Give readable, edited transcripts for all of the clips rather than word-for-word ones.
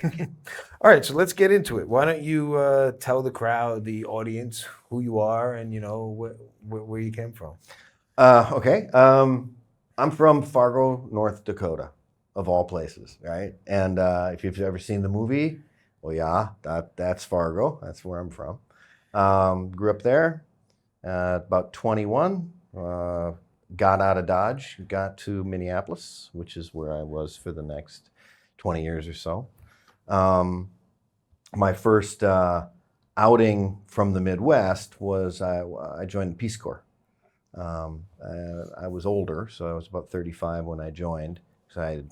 All right, so let's get into it. Why don't you tell the crowd, the audience, who you are and where you came from? Okay. I'm from Fargo, North Dakota, of all places, right? And if you've ever seen the movie, well, yeah, that's Fargo. That's where I'm from. Grew up there. About 21, got out of Dodge, got to Minneapolis, which is where I was for the next 20 years or so. My first outing from the Midwest was I joined the Peace Corps. I was older, so I was about 35 when I joined. So I had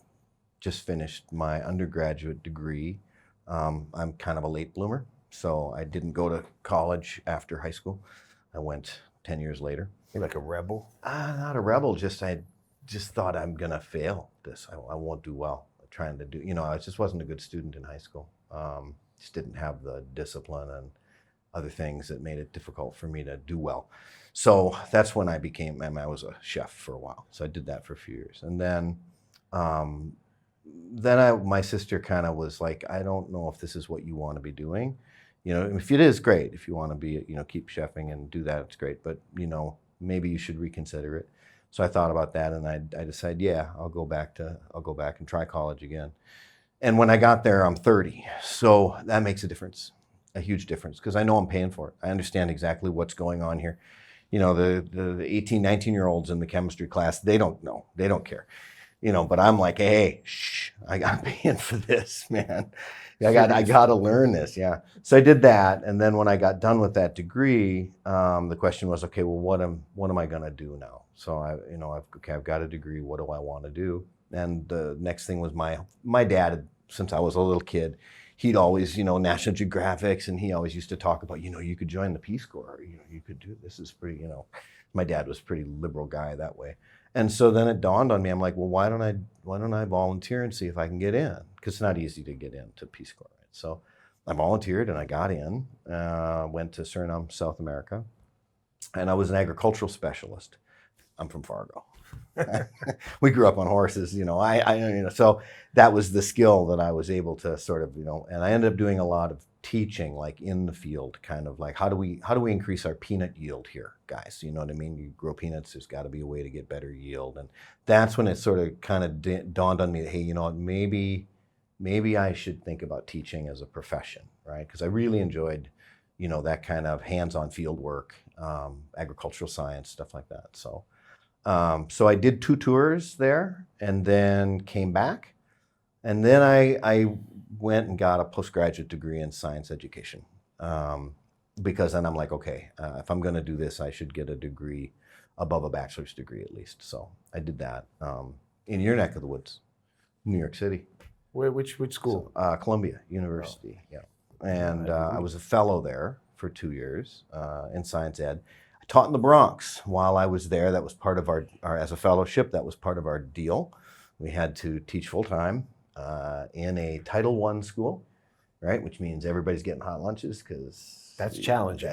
just finished my undergraduate degree. I'm kind of a late bloomer, so I didn't go to college after high school. I went 10 years later. You're like a rebel. Not a rebel, I just thought I'm gonna fail this. I won't do well trying to do, I just wasn't a good student in high school. Just didn't have the discipline and other things that made it difficult for me to do well. So that's when I was a chef for a while. So I did that for a few years. And my sister kind of was like, I don't know if this is what you want to be doing. If it is great, if you want to be, keep chefing and do that, it's great. But, maybe you should reconsider it. So I thought about that, and I decided, yeah, I'll go back and try college again. And when I got there, I'm 30. So that makes a difference, a huge difference, because I know I'm paying for it. I understand exactly what's going on here. The 18, 19-year-olds in the chemistry class, they don't know. They don't care. But I'm like, hey, shh, I'm paying for this, man. I got to learn this, yeah. So I did that, and then when I got done with that degree, the question was, okay, well, what am I going to do now? So I've got a degree. What do I want to do? And the next thing was my dad, since I was a little kid, he'd always, National Geographics, and he always used to talk about, you could join the Peace Corps, you could do this. Is pretty, my dad was a pretty liberal guy that way. And so then it dawned on me, I'm like, well, why don't I volunteer and see if I can get in? Because it's not easy to get into Peace Corps. Right? So I volunteered and I got in, went to Suriname, South America, and I was an agricultural specialist. I'm from Fargo. We grew up on horses, so that was the skill that I was able to sort of, and I ended up doing a lot of teaching, like in the field, kind of like how do we increase our peanut yield here, guys? You know what I mean? You grow peanuts, there's got to be a way to get better yield, and that's when it sort of kind of dawned on me that, hey, maybe I should think about teaching as a profession, right? Because I really enjoyed, that kind of hands-on field work, agricultural science, stuff like that. So I did 2 tours there and then came back. And then I went and got a postgraduate degree in science education. Because then I'm like, okay, if I'm going to do this, I should get a degree above a bachelor's degree at least. So I did that in your neck of the woods, New York City. Which school? So, Columbia University, yeah. And I was a fellow there for 2 years in science ed. Taught in the Bronx while I was there. That was part of our as a fellowship, that was part of our deal. We had to teach full time in a Title I school, right? Which means everybody's getting hot lunches because that's challenging.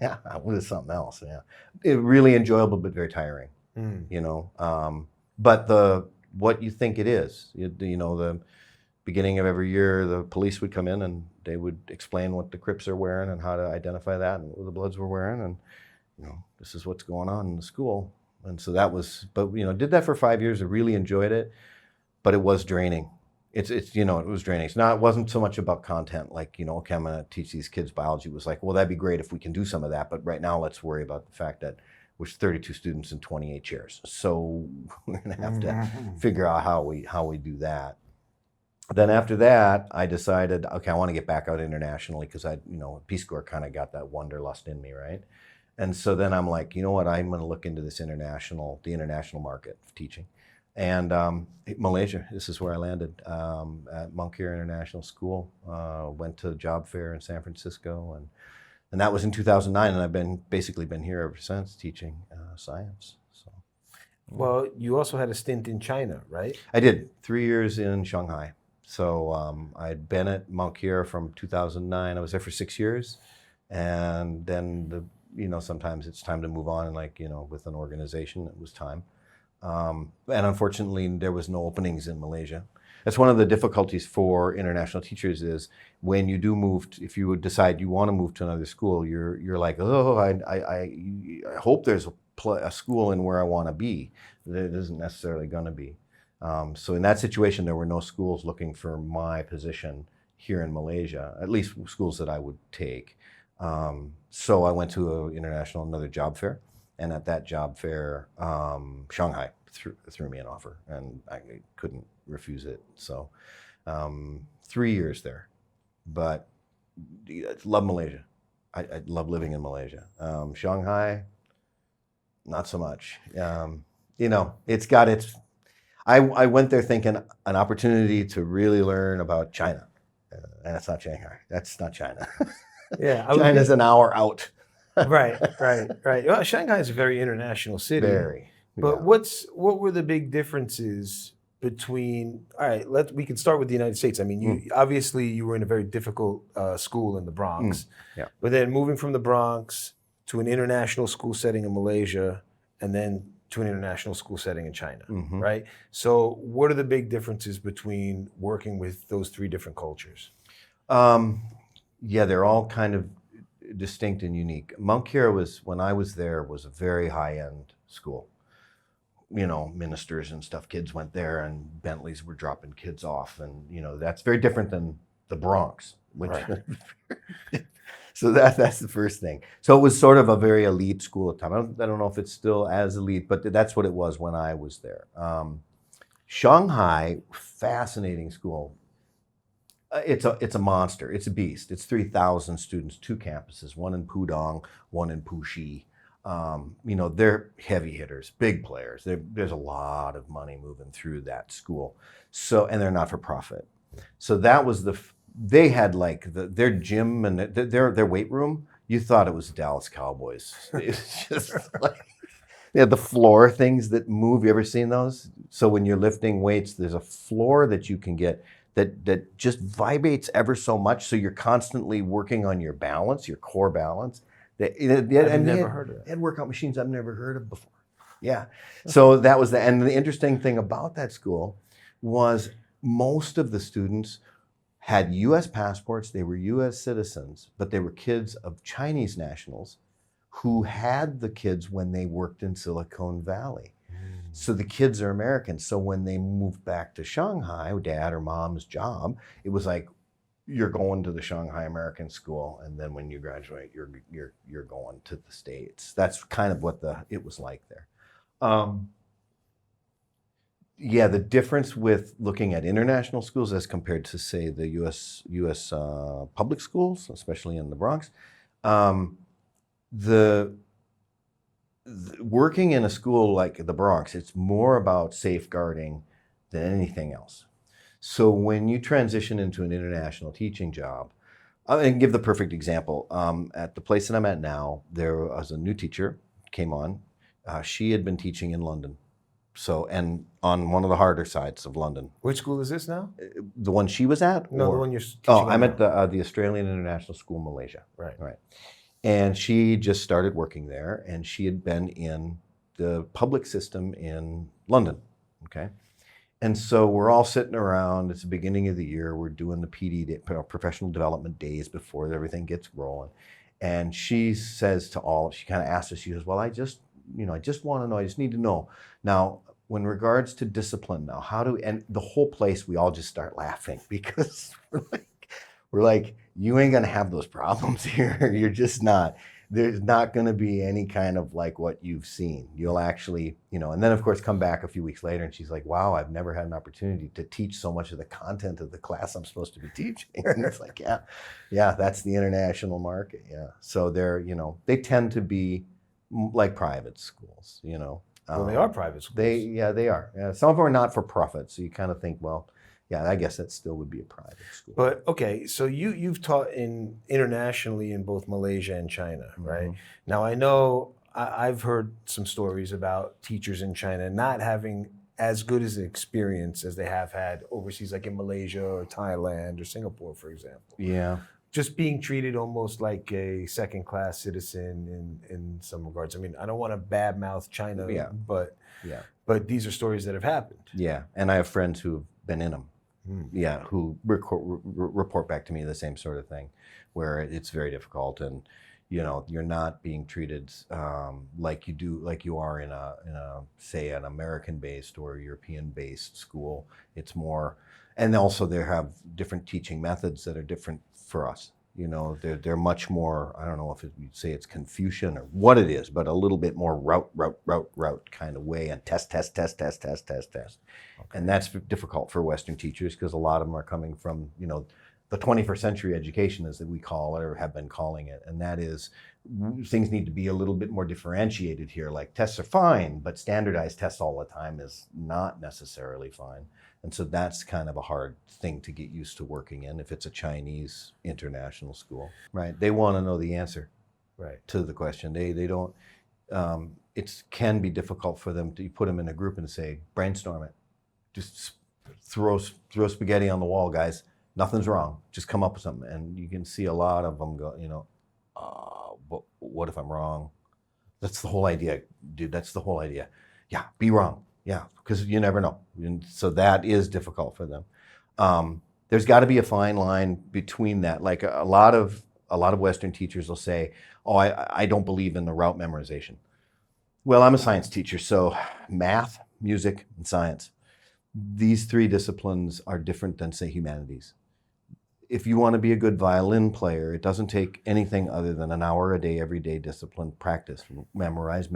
Yeah, it was something else. Yeah, it really enjoyable but very tiring. But what you think it is, the beginning of every year, the police would come in and they would explain what the Crips are wearing and how to identify that and what the Bloods were wearing and. This is what's going on in the school. And so that was, but, did that for 5 years. I really enjoyed it, but it was draining. It was draining. It wasn't so much about content, like, okay, I'm going to teach these kids biology. It was like, well, that'd be great if we can do some of that. But right now, let's worry about the fact that there's 32 students in 28 chairs. So we're going to have to figure out how we do that. Then after that, I decided, okay, I want to get back out internationally because Peace Corps kind of got that wanderlust in me, right? And so then I'm like, you know what, I'm going to look into the international market of teaching. And Malaysia, this is where I landed at Moncur International School. Went to job fair in San Francisco, and that was in 2009. And I've basically been here ever since teaching science. So, well, you also had a stint in China, right? I did 3 years in Shanghai. So I'd been at Moncur from 2009. I was there for 6 years, and then sometimes it's time to move on, and with an organization, it was time. And unfortunately, there was no openings in Malaysia. That's one of the difficulties for international teachers is when you do move, if you would decide you want to move to another school, you're like, oh, I hope there's a school in where I want to be. There isn't necessarily going to be. So in that situation, there were no schools looking for my position here in Malaysia, at least schools that I would take. So I went to another job fair, and at that job fair, Shanghai threw me an offer, and I couldn't refuse it. So 3 years there, but I love Malaysia. I love living in Malaysia. Shanghai, not so much. It's got its. I went there thinking an opportunity to really learn about China, and it's not Shanghai. That's not China. Yeah, China's an hour out. Right. Well, Shanghai is a very international city. Very. But Yeah. what were the big differences between? All right, we can start with the United States. I mean, obviously you were in a very difficult school in the Bronx. Yeah. But then moving from the Bronx to an international school setting in Malaysia, and then to an international school setting in China, right? So what are the big differences between working with those three different cultures? Yeah, they're all kind of distinct and unique. Mount Kira when I was there, was a very high-end school. Ministers and stuff, kids went there, and Bentleys were dropping kids off, and that's very different than the Bronx. Right. So that's the first thing. So it was sort of a very elite school at the time. I don't know if it's still as elite, but that's what it was when I was there. Shanghai, fascinating school. It's a monster. It's a beast. It's 3,000 students, 2 campuses, one in Pudong, one in Puxi. They're heavy hitters, big players. There's a lot of money moving through that school. So, and they're not for profit. So that was they had like their gym and their weight room. You thought it was the Dallas Cowboys. It's just like they had the floor things that move. You ever seen those? So when you're lifting weights, there's a floor that you can get that just vibrates ever so much. So you're constantly working on your balance, your core balance. I've never heard of that. They had workout machines I've never heard of before. Yeah. So that was and the interesting thing about that school was most of the students had U.S. passports. They were U.S. citizens, but they were kids of Chinese nationals who had the kids when they worked in Silicon Valley. So the kids are American. So when they moved back to Shanghai, dad or mom's job, it was like, you're going to the Shanghai American School, and then when you graduate, you're going to the States. That's kind of what it was like there. Yeah, the difference with looking at international schools as compared to, say, the U.S. public schools, especially in the Bronx, working in a school like the Bronx, it's more about safeguarding than anything else. So when you transition into an international teaching job, I can give the perfect example. At the place that I'm at now, there was a new teacher came on. She had been teaching in London, and on one of the harder sides of London. Which school is this now? The one she was at? No, the one you're teaching. Oh, I'm at the Australian International School, Malaysia. Right. And she just started working there, and she had been in the public system in London. Okay. And so we're all sitting around. It's the beginning of the year. We're doing the PD day, professional development days before everything gets rolling. And she says she kind of asks us, she goes, well, I just want to know, I just need to know. Now, when regards to discipline now, and the whole place, we all just start laughing because we're like, you ain't going to have those problems here. You're just not. There's not going to be any kind of like what you've seen. You'll actually, and then of course come back a few weeks later and she's like, wow, I've never had an opportunity to teach so much of the content of the class I'm supposed to be teaching. And it's like, yeah, that's the international market. Yeah. So they tend to be like private schools, Well, they are private schools. They are. Yeah, some of them are not for profit. So you kind of think, well, yeah, I guess that still would be a private school. But okay, so you've taught internationally in both Malaysia and China, right? Now I know I've heard some stories about teachers in China not having as good as an experience as they have had overseas, like in Malaysia or Thailand or Singapore, for example. Yeah. just being treated almost like a second-class citizen in some regards. I mean, I don't want to badmouth China, Yeah. but Yeah. these are stories that have happened. Yeah. And I have friends who've been in them. Hmm. Yeah, who report back to me the same sort of thing, where it's very difficult, and you're not being treated like you are in a say an American-based or European-based school. It's more, and also they have different teaching methods that are different for us. They're much more, I don't know if you'd say it's Confucian or what it is, but a little bit more route kind of way, and test. Okay. And that's difficult for Western teachers because a lot of them are coming from, the 21st century education, as we call it, or have been calling it. And that is, things need to be a little bit more differentiated here. Like, tests are fine, but standardized tests all the time is not necessarily fine. And so that's kind of a hard thing to get used to working in if it's a Chinese international school, right? They want to know the answer, right, to the question. They don't, it can be difficult for them to put them in a group and say, brainstorm it. Just throw spaghetti on the wall, guys. Nothing's wrong. Just come up with something. And you can see a lot of them go, but what if I'm wrong? That's the whole idea, dude. That's the whole idea. Yeah, be wrong. Yeah, because you never know. And so that is difficult for them. There's got to be a fine line between that. Like a lot of Western teachers will say, "Oh, I don't believe in the route memorization." Well, I'm a science teacher, so math, music, and science. These three disciplines are different than, say, humanities. If you want to be a good violin player, it doesn't take anything other than an hour a day, every day discipline practice. Memorize.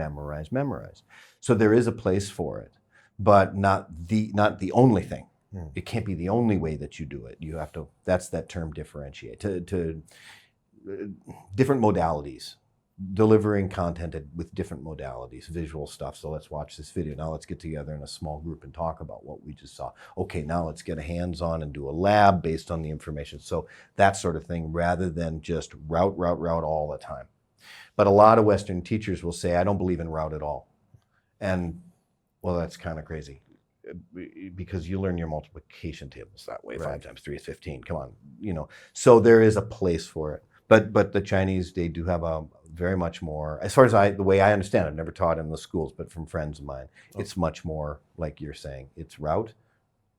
So there is a place for it, but not the only thing. It can't be the only way that you do it. You have to, that's that term, differentiate, to different modalities. Delivering content with different modalities, visual stuff. So let's watch this video. Now let's get together in a small group and talk about what we just saw. Okay, now let's get a hands-on and do a lab based on the information. So that sort of thing, rather than just route all the time. But a lot of Western teachers will say, I don't believe in route at all. And well, that's kind of crazy, because you learn your multiplication tables that way. Right. 5 times 3 is 15. Come on, So there is a place for it. But the Chinese, they do have a very much more, as far as the way I understand it, I've never taught in the schools, but from friends of mine, it's much more like you're saying. It's route,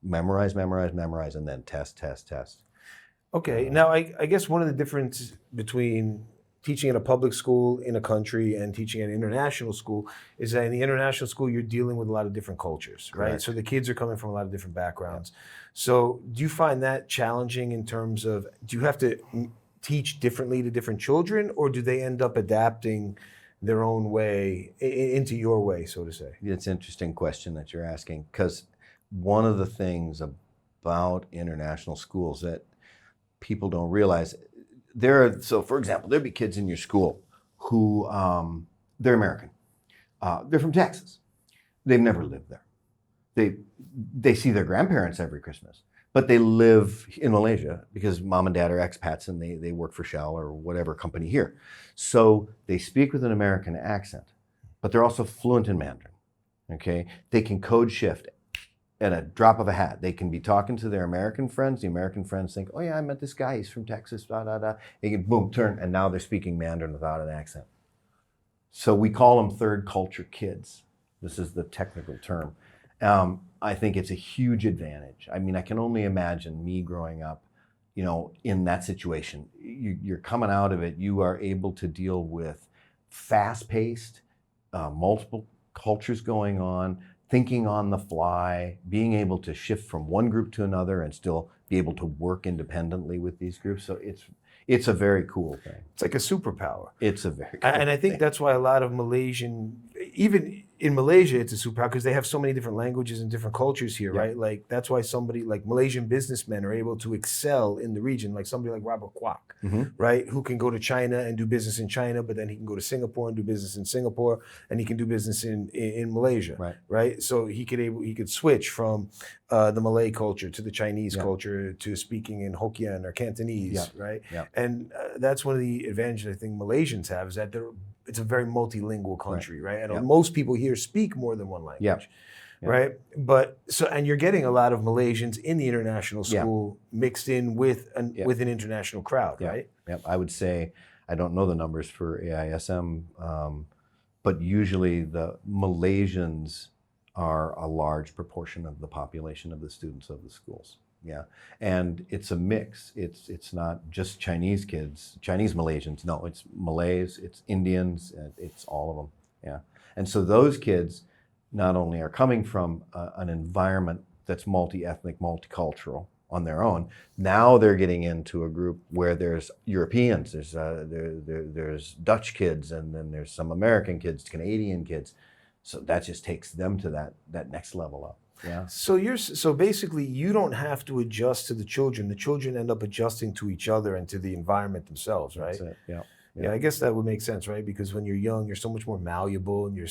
memorize, and then test. Okay, now I guess one of the differences between teaching in a public school in a country and teaching at an international school is that in the international school, you're dealing with a lot of different cultures, right? Correct. So the kids are coming from a lot of different backgrounds. So do you find that challenging in terms of, do you have to teach differently to different children, or do they end up adapting their own way into your way, so to say? It's an interesting question that you're asking, because one of the things about international schools that people don't realize, so for example, there'd be kids in your school who, they're American. They're from Texas. They've never lived there. They see their grandparents every Christmas. But they live in Malaysia because mom and dad are expats and they work for Shell or whatever company here. So they speak with an American accent, but they're also fluent in Mandarin, okay? They can code shift at a drop of a hat. They can be talking to their American friends. The American friends think, oh yeah, I met this guy, he's from Texas, They can boom, turn, and now they're speaking Mandarin without an accent. So we call them third culture kids. This is the technical term. I think it's a huge advantage. I mean, I can only imagine me growing up, in that situation. You're coming out of it, you are able to deal with fast-paced, multiple cultures going on, thinking on the fly, being able to shift from one group to another and still be able to work independently with these groups. So it's a very cool thing. It's like a superpower. It's a very cool And I think thing. that's why a lot of Malaysian, even in Malaysia, it's a superpower because they have so many different languages and different cultures here, Yeah. right? Like that's why somebody like Malaysian businessmen are able to excel in the region, like somebody like Robert Kwok, right? Who can go to China and do business in China, but then he can go to Singapore and do business in Singapore, and he can do business in Malaysia, right? So he could switch from the Malay culture to the Chinese culture to speaking in Hokkien or Cantonese, right? Yeah. And that's one of the advantages I think Malaysians have is that it's a very multilingual country, right? And most people here speak more than one language. right? But so, and you're getting a lot of Malaysians in the international school mixed in with with an international crowd, right? Yeah, I would say, I don't know the numbers for AISM, but usually the Malaysians are a large proportion of the population of the students of the schools. Yeah, and it's a mix. It's not just Chinese kids, Chinese Malaysians. No, it's Malays, it's Indians, it's all of them. Yeah, and so those kids not only are coming from an environment that's multi-ethnic, multicultural on their own. Now they're getting into a group where there's Europeans, there's Dutch kids, and then there's some American kids, Canadian kids. So that just takes them to that next level up. Yeah. So basically you don't have to adjust to the children. The children end up adjusting to each other and to the environment themselves, right? That's it. Yeah. Yeah, I guess that would make sense, right? Because when you're young, you're so much more malleable, and you're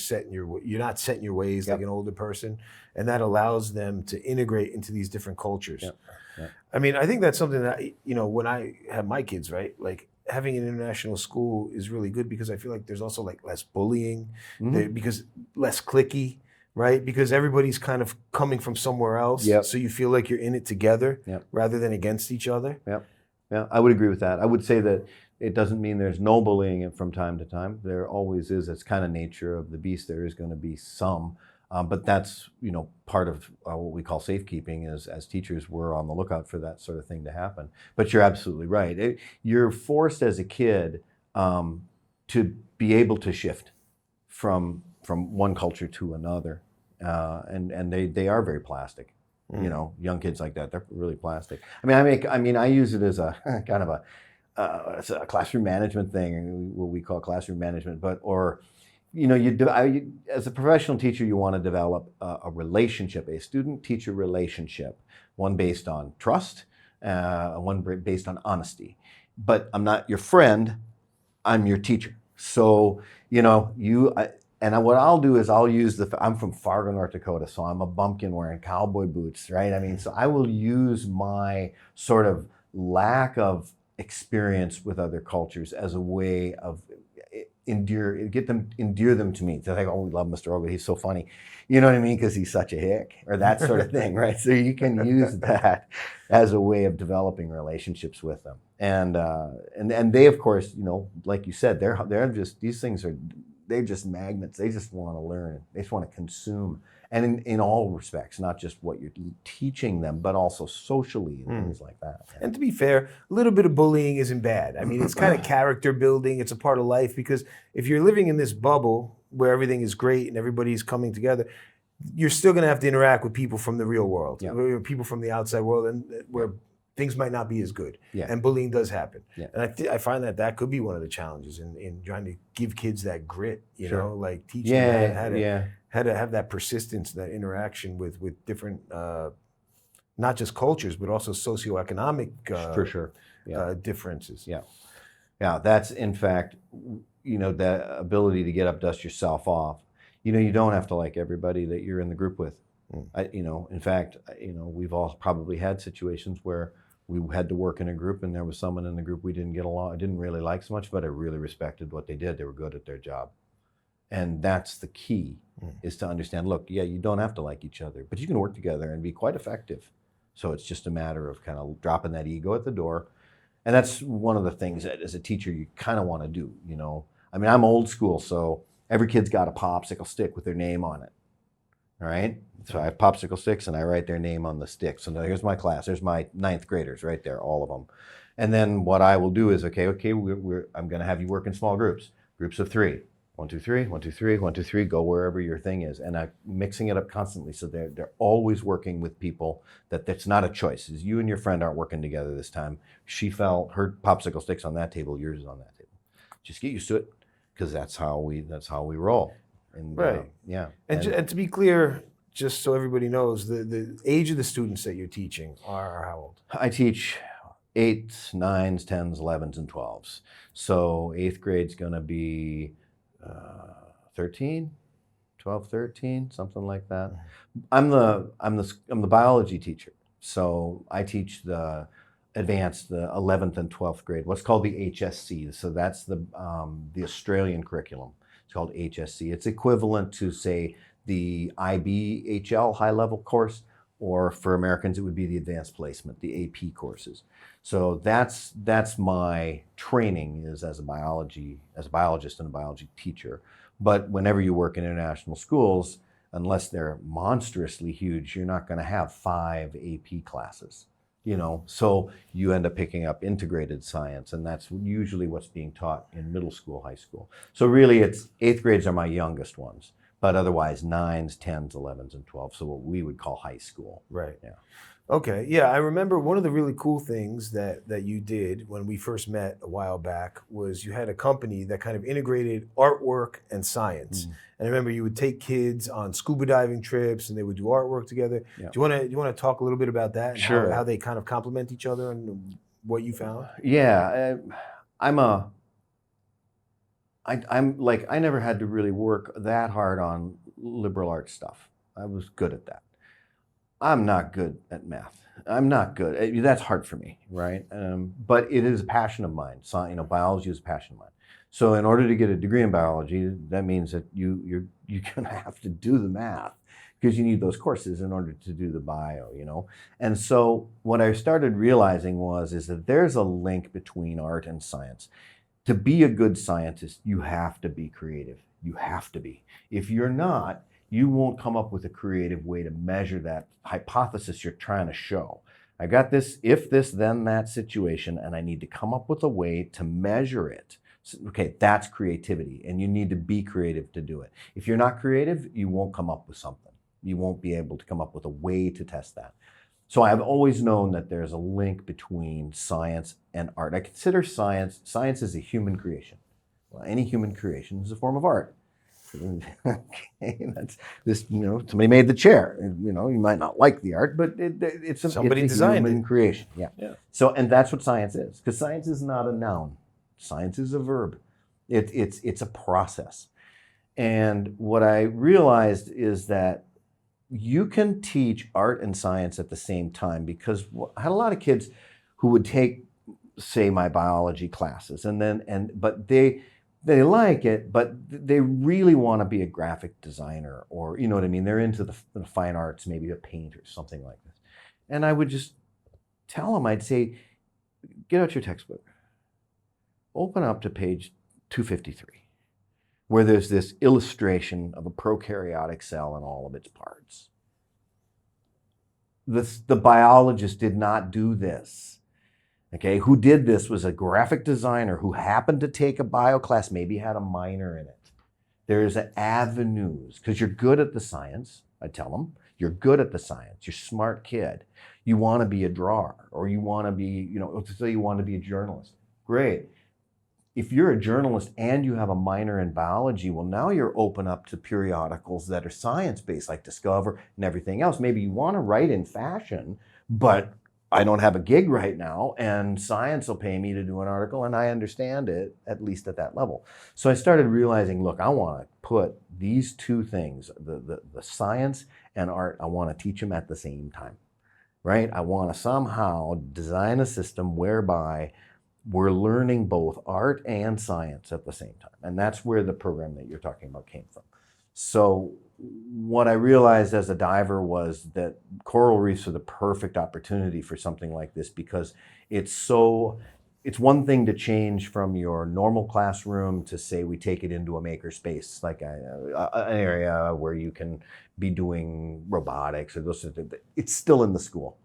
not set in your ways like an older person, and that allows them to integrate into these different cultures. Yep. Yep. I mean, I think that's something that, when I have my kids, right, like having an international school is really good because I feel like there's also like less bullying, because less cliquey, right? Because everybody's kind of coming from somewhere else, so you feel like you're in it together rather than against each other. Yeah, I would agree with that. I would say that it doesn't mean there's no bullying from time to time. There always is. It's kind of nature of the beast. There is going to be some, but that's part of what we call safekeeping. Is as teachers, we're on the lookout for that sort of thing to happen. But you're absolutely right. You're forced as a kid to be able to shift from one culture to another, and they are very plastic. Young kids like that, they're really plastic. I use it as a kind of it's a classroom management thing, what we call classroom management, as a professional teacher, you want to develop a relationship, a student-teacher relationship, one based on trust, one based on honesty. But I'm not your friend, I'm your teacher. So, what I'll do is I'll use I'm from Fargo, North Dakota, so I'm a bumpkin wearing cowboy boots, right? So I will use my sort of lack of experience with other cultures as a way of endear them to me. They're like, oh, we love Mr. Ogle, he's so funny. You know what I mean? Because he's such a hick, or that sort of thing, right? So you can use that as a way of developing relationships with them. And they, of course, like you said, they're just, these things they're just magnets. They just want to learn. They just want to consume. And in all respects, not just what you're teaching them, but also socially and things like that. And to be fair, a little bit of bullying isn't bad. I mean, it's kind of character building. It's a part of life, because if you're living in this bubble where everything is great and everybody's coming together, you're still going to have to interact with people from the real world, people from the outside world, and where things might not be as good. And bullying does happen. And I find that could be one of the challenges in trying to give kids that grit, like teaching them how to have that persistence, that interaction with different, not just cultures, but also socioeconomic for sure. differences. Yeah, that's in fact, the ability to get up, dust yourself off. You don't have to like everybody that you're in the group with. In fact, we've all probably had situations where we had to work in a group and there was someone in the group we didn't get along, I didn't really like so much, but I really respected what they did. They were good at their job. And that's the key, is to understand, look, you don't have to like each other, but you can work together and be quite effective. So it's just a matter of kind of dropping that ego at the door. And that's one of the things that as a teacher you kind of want to do, I'm old school, so every kid's got a popsicle stick with their name on it. All right? So I have popsicle sticks and I write their name on the stick. So now here's my class. There's my 9th graders right there, all of them. And then what I will do is, I'm going to have you work in small groups of 3. 1, 2, 3, 1, 2, 3, 1, 2, 3, go wherever your thing is. And I'm mixing it up constantly. So they're always working with people that's not a choice. Is you and your friend aren't working together this time. She fell, her popsicle stick's on that table, yours is on that table. Just get used to it, because that's how we roll. And, right. And to be clear, just so everybody knows, the age of the students that you're teaching are how old? I teach 8s, 9s, 10s, 11s, and 12s. So 8th grade's going to be 13, 12, 13, something like that. I'm the biology teacher. So I teach the advanced, the 11th and 12th grade, what's called the HSC. So that's the Australian curriculum. It's called HSC. It's equivalent to, say, the IBHL high level course, or for Americans, it would be the advanced placement, the AP courses. So that's my training is as a biologist and a biology teacher. But whenever you work in international schools, unless they're monstrously huge, you're not going to have 5 AP classes. So you end up picking up integrated science, and that's usually what's being taught in middle school, high school. So really, it's 8th grades are my youngest ones, but otherwise 9s, 10s, 11s, and 12s. So what we would call high school. Right. Yeah. Okay. Yeah, I remember one of the really cool things that you did when we first met a while back was you had a company that kind of integrated artwork and science. And I remember you would take kids on scuba diving trips and they would do artwork together. Yeah. Do you want to talk a little bit about that and Sure. how they kind of complement each other and what you found? Yeah, I'm like, I never had to really work that hard on liberal arts stuff. I was good at that. I'm not good at math. I'm not good. That's hard for me, right? But it is a passion of mine. So, biology is a passion of mine. So in order to get a degree in biology, that means that you're gonna have to do the math because you need those courses in order to do the bio, And so what I started realizing is that there's a link between art and science. To be a good scientist, you have to be creative. You have to be. If you're not, you won't come up with a creative way to measure that hypothesis you're trying to show. I got this if this, then that situation, and I need to come up with a way to measure it. So, okay, that's creativity, and you need to be creative to do it. If you're not creative, you won't come up with something. You won't be able to come up with a way to test that. So I've always known that there's a link between science and art. I consider science is a human creation. Well, any human creation is a form of art. Okay, that's this. Somebody made the chair. You might not like the art, but it's a human creation. Yeah. So, and that's what science is, because science is not a noun. Science is a verb. It's a process. And what I realized is that you can teach art and science at the same time, because I had a lot of kids who would take, say, my biology classes, but they like it, but they really want to be a graphic designer, or you know what I mean. They're into the fine arts, maybe a painter, something like this. And I would just tell them, I'd say, get out your textbook, open up to page 253, where there's this illustration of a prokaryotic cell and all of its parts. The biologist did not do this. Okay, who did this was a graphic designer who happened to take a bio class, maybe had a minor in it. There's avenues, because you're good at the science, I tell them. You're good at the science. You're a smart kid. You want to be a drawer, or you want to be, so you want to be a journalist. Great. If you're a journalist and you have a minor in biology, well, now you're open up to periodicals that are science-based, like Discover and everything else. Maybe you want to write in fashion, but I don't have a gig right now, and science will pay me to do an article, and I understand it, at least at that level. So I started realizing, look, I want to put these two things, the science and art, I want to teach them at the same time, right? I want to somehow design a system whereby we're learning both art and science at the same time. And that's where the program that you're talking about came from. So what I realized as a diver was that coral reefs are the perfect opportunity for something like this, because it's one thing to change from your normal classroom to, say, we take it into a maker space, like an area where you can be doing robotics or those sorts of things. It's still in the school.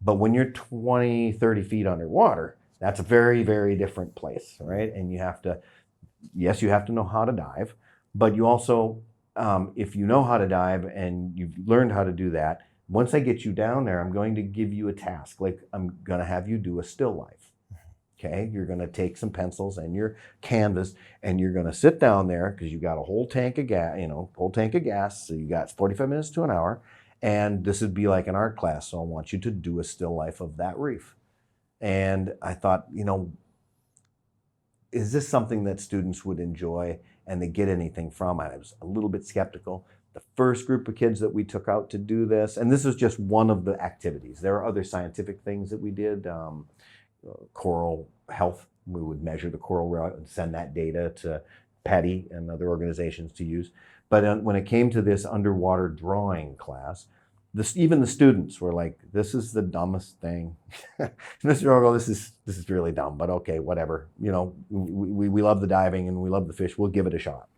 But when you're 20, 30 feet underwater, that's a very, very different place, right? And you have to know how to dive, but you also, if you know how to dive and you've learned how to do that, once I get you down there, I'm going to give you a task. Like, I'm going to have you do a still life. Okay, you're going to take some pencils and your canvas, and you're going to sit down there, because you got a whole tank of gas, So you got 45 minutes to an hour, and this would be like an art class. So I want you to do a still life of that reef. And I thought, is this something that students would enjoy and they get anything from? I was a little bit skeptical. The first group of kids that we took out to do this, and this is just one of the activities. There are other scientific things that we did. Coral health, we would measure the coral and send that data to PETI and other organizations to use. But when it came to this underwater drawing class, even the students were like, "This is the dumbest thing." Mr. Ogle, this is really dumb, but okay, whatever. You know, we love the diving and we love the fish. We'll give it a shot.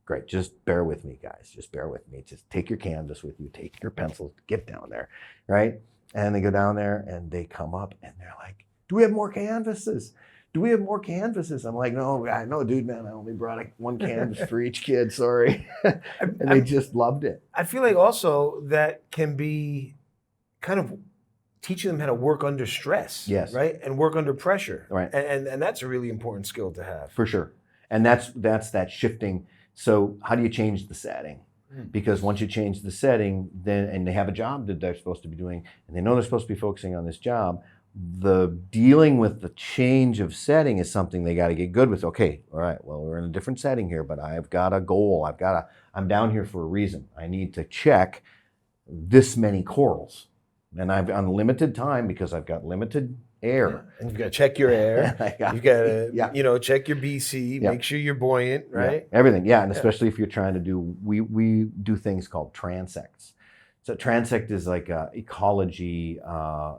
Great, just bear with me, guys. Just bear with me. Just take your canvas with you, take your pencils, get down there, right? And they go down there and they come up and they're like, "Do we have more canvases? Do we have more canvases?" I'm like, no, dude, man, I only brought one canvas for each kid. Sorry. And they just loved it. I feel like also that can be kind of teaching them how to work under stress, Yes. right? And work under pressure. Right. And that's a really important skill to have. For sure. And that's that shifting. So how do you change the setting? Because once you change the setting, then and they have a job that they're supposed to be doing, and they know they're supposed to be focusing on this job, the dealing with the change of setting is something they got to get good with. Okay, all right, well, we're in a different setting here, but I've got a goal. I'm down here for a reason. I need to check this many corals. And I've unlimited time because I've got limited air. And you've got to check your air. You've got to, check your BC, make sure you're buoyant, right? Yeah. Everything, and especially if you're trying to do, we do things called transects. So transect is like ecology.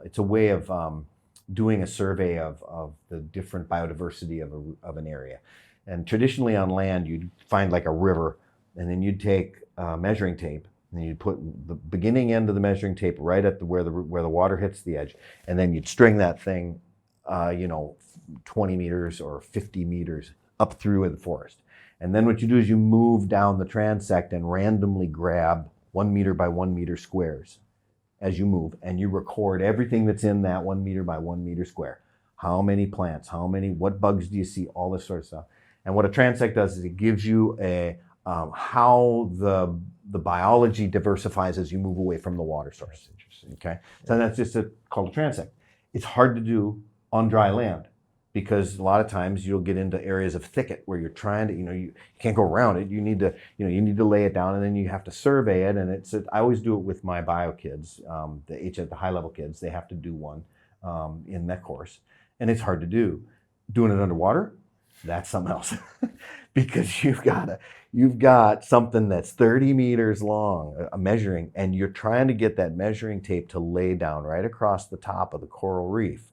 It's a way of doing a survey of the different biodiversity of an area. And traditionally on land, you'd find like a river, and then you'd take measuring tape, and you'd put the beginning end of the measuring tape right at where the water hits the edge, and then you'd string that thing, 20 meters or 50 meters up through the forest. And then what you do is you move down the transect and randomly grab 1 meter by 1 meter squares as you move, and you record everything that's in that 1 meter by 1 meter square. How many plants, what bugs do you see, all this sort of stuff. And what a transect does is it gives you how the biology diversifies as you move away from the water source. Okay, so that's just called a transect. It's hard to do on dry land because a lot of times you'll get into areas of thicket where you're trying to, you can't go around it. You need to lay it down, and then you have to survey it. And I always do it with my bio kids, the high level kids. They have to do one in that course, and it's hard to do. Doing it underwater, that's something else because you've got something that's 30 meters long, measuring, and you're trying to get that measuring tape to lay down right across the top of the coral reef,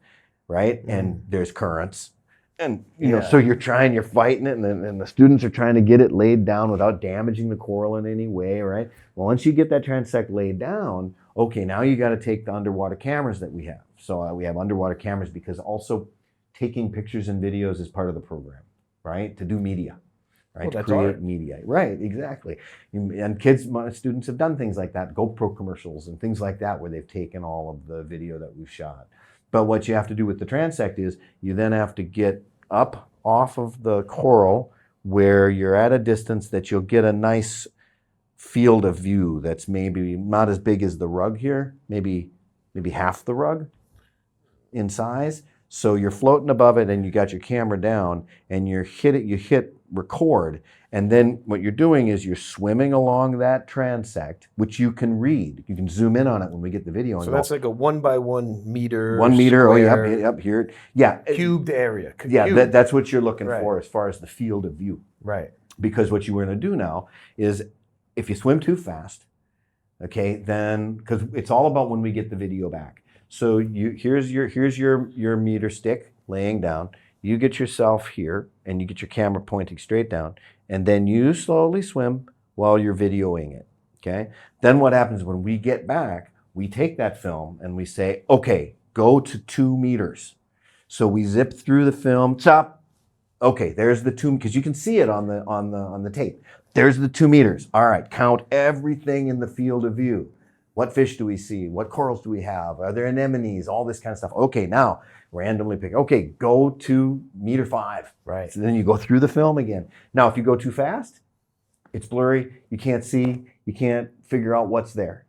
right? And there's currents, and so you're fighting it, and the students are trying to get it laid down without damaging the coral in any way, right? Well, once you get that transect laid down, okay, now you got to take the underwater cameras that we have. So we have underwater cameras because also taking pictures and videos is part of the program, right? To do media, right? To create media, right? Exactly. And students have done things like that, GoPro commercials and things like that, where they've taken all of the video that we've shot. But what you have to do with the transect is you then have to get up off of the coral where you're at a distance that you'll get a nice field of view that's maybe not as big as the rug here, maybe half the rug in size. So you're floating above it, and you got your camera down, and you hit record, and then what you're doing is you're swimming along that transect, which you can read. You can zoom in on it when we get the video. So that's like a 1 by 1 meter. 1 meter. Square, up here. Yeah. Cubed area. Yeah, that's what you're looking for as far as the field of view. Right. Because what you want to do now is, if you swim too fast, okay, then because it's all about when we get the video back. So here's your meter stick laying down. You get yourself here, and you get your camera pointing straight down, and then you slowly swim while you're videoing it, okay? Then what happens when we get back, we take that film and we say, okay, go to 2 meters. So we zip through the film, chop. Okay, there's the 2, because you can see it on the tape. There's the 2 meters. All right, count everything in the field of view. What fish do we see? What corals do we have? Are there anemones? All this kind of stuff. Okay, now randomly pick. Okay, go to meter 5. Right. So then you go through the film again. Now, if you go too fast, it's blurry. You can't see. You can't figure out what's there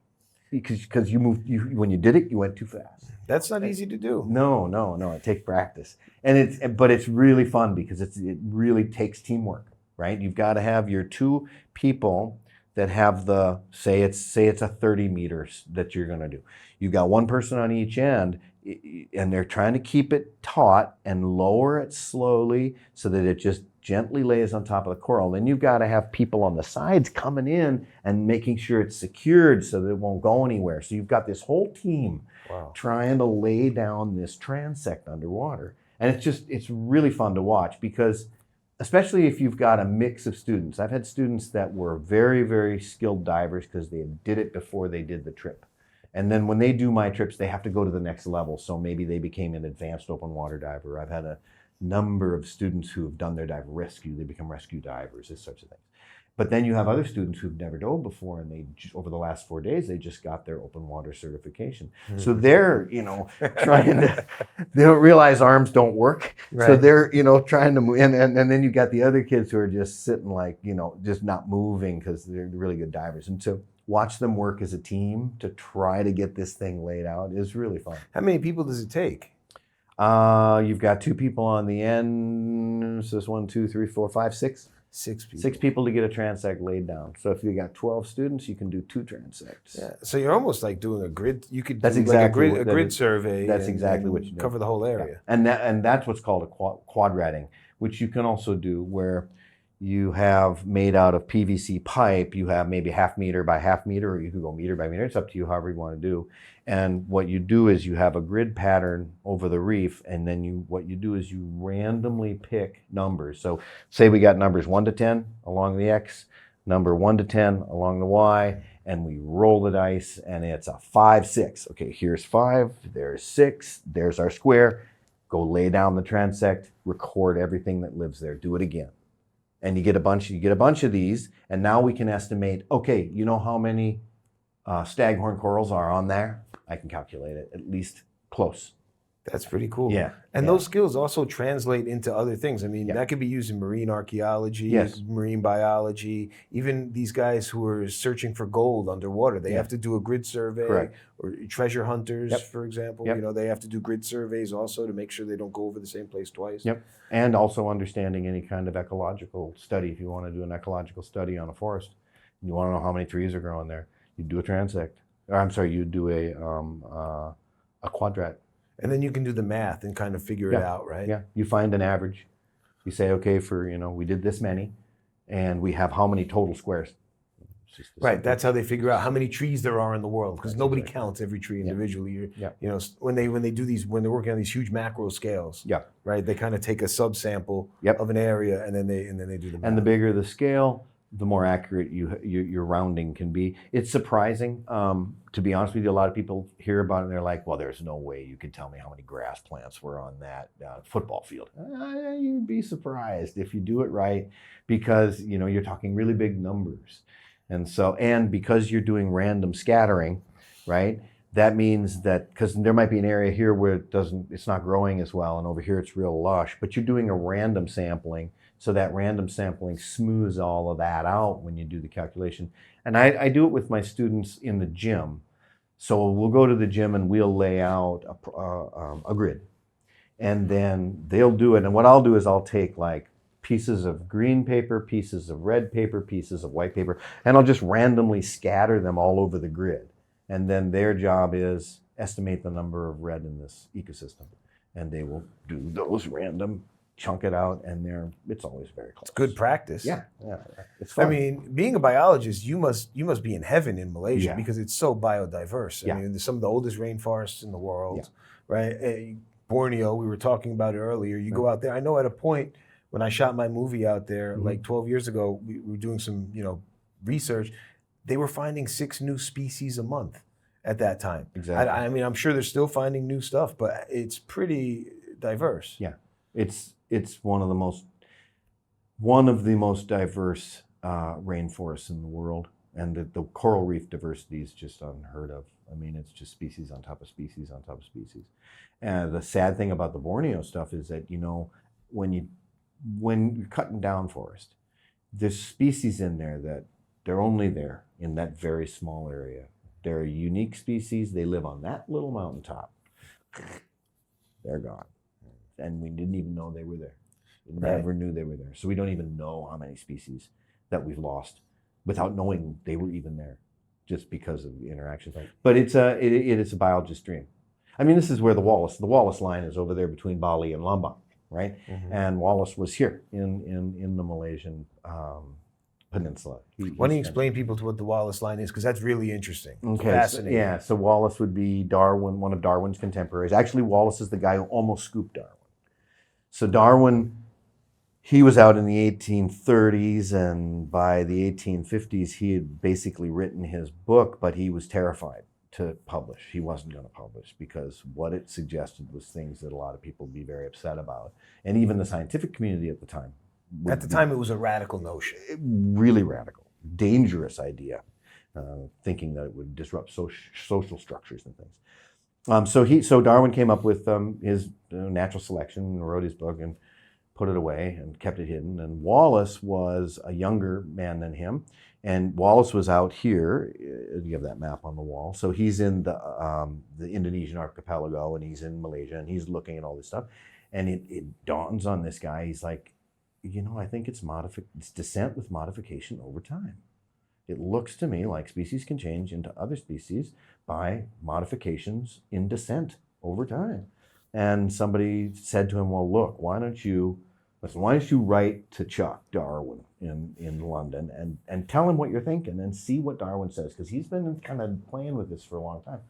because you moved. When you did it, you went too fast. That's not easy to do. No. It takes practice, but it's really fun because it really takes teamwork. Right? You've got to have your 2 people that have say it's a 30 meters that you're going to do. You've got 1 person on each end. and they're trying to keep it taut and lower it slowly so that it just gently lays on top of the coral. Then you've got to have people on the sides coming in and making sure it's secured so that it won't go anywhere. So you've got this whole team trying to lay down this transect underwater. And it's really fun to watch, because especially if you've got a mix of students. I've had students that were very, very skilled divers because they did it before they did the trip. And then when they do my trips, they have to go to the next level. So maybe they became an advanced open water diver. I've had a number of students who have done their dive rescue. They become rescue divers, this sorts of things. But then you have other students who've never dove before, and they over the last 4 days, they just got their open water certification. So they're, trying to, they don't realize arms don't work. Right. So they're, trying to move, and then you got the other kids who are just sitting like, just not moving because they're really good divers. And so watch them work as a team to try to get this thing laid out is really fun. How many people does it take? You've got 2 people on the end. So it's 1, 2, 3, 4, 5, 6. 6 people. 6 people to get a transect laid down. So if you got 12 students, you can do 2 transects. Yeah. So you're almost like doing a grid. You could that's do exactly like a grid survey. That's exactly what you do. Cover the whole area. Yeah. And that's what's called a quadratting, which you can also do where you have made out of PVC pipe. You have maybe 1/2 meter by 1/2 meter, or you could go meter by meter. It's up to you, however you want to do. And what you do is you have a grid pattern over the reef, and then what you do is you randomly pick numbers. So say we got numbers 1 to 10 along the X, number 1 to 10 along the Y, and we roll the dice, and it's a 5, 6. Okay, here's 5, there's 6, there's our square. Go lay down the transect, record everything that lives there. Do it again. And you get a bunch of these, and now we can estimate, okay, you know how many staghorn corals are on there? I can calculate it, at least close. That's pretty cool. Yeah. And those skills also translate into other things. I mean, that could be used in marine archaeology, marine biology, even these guys who are searching for gold underwater. They have to do a grid survey. Correct. Or treasure hunters, for example. They have to do grid surveys also to make sure they don't go over the same place twice. Yep. And also understanding any kind of ecological study. If you want to do an ecological study on a forest, and you want to know how many trees are growing there, you do a transect. Or I'm sorry, you do a quadrat. And then you can do the math and kind of figure it out, right? Yeah. You find an average. You say, okay, we did this many, and we have how many total squares. Right. That's how they figure out how many trees there are in the world, because nobody counts every tree individually. When they're working on these huge macro scales. Right. They kind of take a subsample of an area, and then they do the math. And the bigger the scale, the more accurate your rounding can be. It's surprising. To be honest with you, a lot of people hear about it and they're like, well, there's no way you could tell me how many grass plants were on that football field. You'd be surprised if you do it right, because you're talking really big numbers. And because you're doing random scattering, right? That means that, because there might be an area here where it's not growing as well, and over here it's real lush, but you're doing a random sampling. So that random sampling smooths all of that out when you do the calculation. And I do it with my students in the gym. So we'll go to the gym and we'll lay out a grid. And then they'll do it. And what I'll do is I'll take like pieces of green paper, pieces of red paper, pieces of white paper, and I'll just randomly scatter them all over the grid. And then their job is estimate the number of red in this ecosystem. And they will do those random, chunk it out, and it's always very close. It's good practice. Yeah, it's fun. I mean, being a biologist, you must be in heaven in Malaysia because it's so biodiverse. I mean, there's some of the oldest rainforests in the world, right? Borneo, we were talking about it earlier. You go out there. I know at a point when I shot my movie out there, like 12 years ago, we were doing some, research. They were finding 6 new species a month at that time. Exactly. I mean, I'm sure they're still finding new stuff, but it's pretty diverse. Yeah, it's one of the most diverse rainforests in the world, and the coral reef diversity is just unheard of. I mean, it's just species on top of species on top of species. And the sad thing about the Borneo stuff is that when you're cutting down forest, there's species in there that they're only there in that very small area. They're a unique species. They live on that little mountaintop. They're gone. And we didn't even know they were there. We never knew they were there. So we don't even know how many species that we've lost without knowing they were even there, just because of the interaction. Right. But it is a biologist's dream. I mean, this is where the Wallace line is over there between Bali and Lombok, right? And Wallace was here in the Malaysian peninsula. Why don't you explain people to what the Wallace line is? Because that's really interesting. Okay, Fascinating. so Wallace would be Darwin, one of Darwin's contemporaries. Actually, Wallace is the guy who almost scooped Darwin. So Darwin, he was out in the 1830s, and by the 1850s, he had basically written his book, but he was terrified to publish. He wasn't going to publish because what it suggested was things that a lot of people would be very upset about. And even the scientific community at the time. At the time, it was a radical notion. Really radical, dangerous idea, thinking that it would disrupt social structures and things. So Darwin came up with his natural selection and wrote his book and put it away and kept it hidden. And Wallace was a younger man than him. And Wallace was out here. You have that map on the wall. So he's in the Indonesian archipelago, and he's in Malaysia, and he's looking at all this stuff. And it dawns on this guy. He's like, I think it's descent with modification over time. It looks to me like species can change into other species by modifications in descent over time. And somebody said to him, well, look, why don't you write to Chuck Darwin in London and tell him what you're thinking and see what Darwin says, because he's been kind of playing with this for a long time.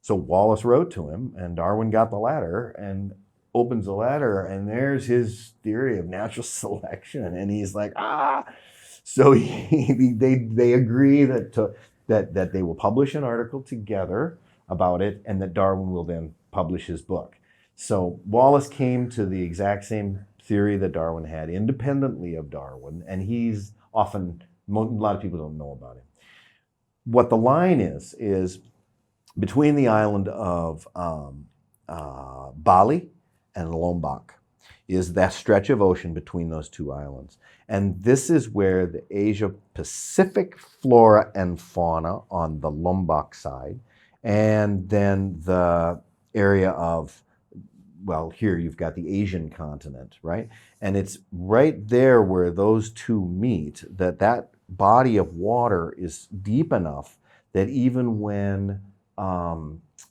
So Wallace wrote to him, and Darwin got the letter and opens the letter, and there's his theory of natural selection, and he's like, So they agree that they will publish an article together about it, and that Darwin will then publish his book. So Wallace came to the exact same theory that Darwin had, independently of Darwin, and he's often, a lot of people don't know about him. What the line is between the island of Bali and Lombok is that stretch of ocean between those two islands. And this is where the Asia-Pacific flora and fauna on the Lombok side, and then the area of, well, here you've got the Asian continent, right? And it's right there where those two meet, that body of water is deep enough that even when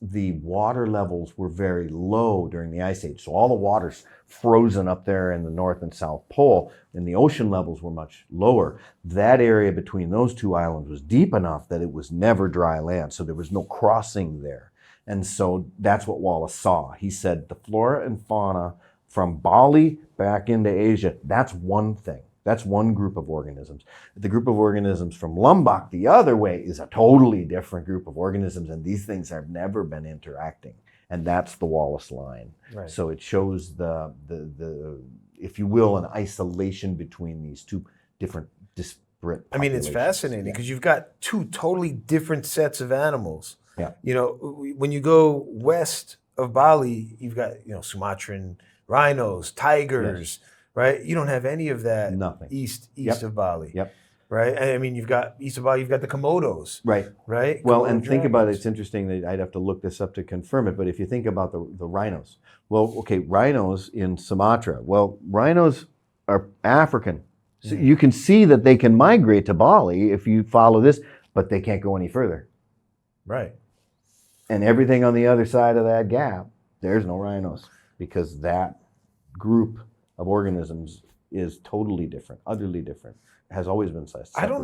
the water levels were very low during the Ice Age, so all the water's frozen up there in the North and South Pole, and the ocean levels were much lower, that area between those two islands was deep enough that it was never dry land, so there was no crossing there. And so that's what Wallace saw. He said the flora and fauna from Bali back into Asia, that's one thing. That's one group of organisms. The group of organisms from Lombok the other way is a totally different group of organisms, and these things have never been interacting. And that's the Wallace line. Right. So it shows the if you will, an isolation between these two different disparate populations. I mean, it's fascinating because you've got two totally different sets of animals. Yeah. When you go west of Bali, you've got, Sumatran rhinos, tigers, yes. Right? You don't have any of that. Nothing. East of Bali. Yep. Right? I mean, you've got east of Bali, you've got the Komodos. Right. Right? Well, Komodo and dragons. think about it. It's interesting that I'd have to look this up to confirm it, but if you think about the rhinos, well, okay, rhinos in Sumatra. Well, rhinos are African. So you can see that they can migrate to Bali if you follow this, but they can't go any further. Right. And everything on the other side of that gap, there's no rhinos, because that group of organisms is totally different, utterly different. Has always been separated. I don't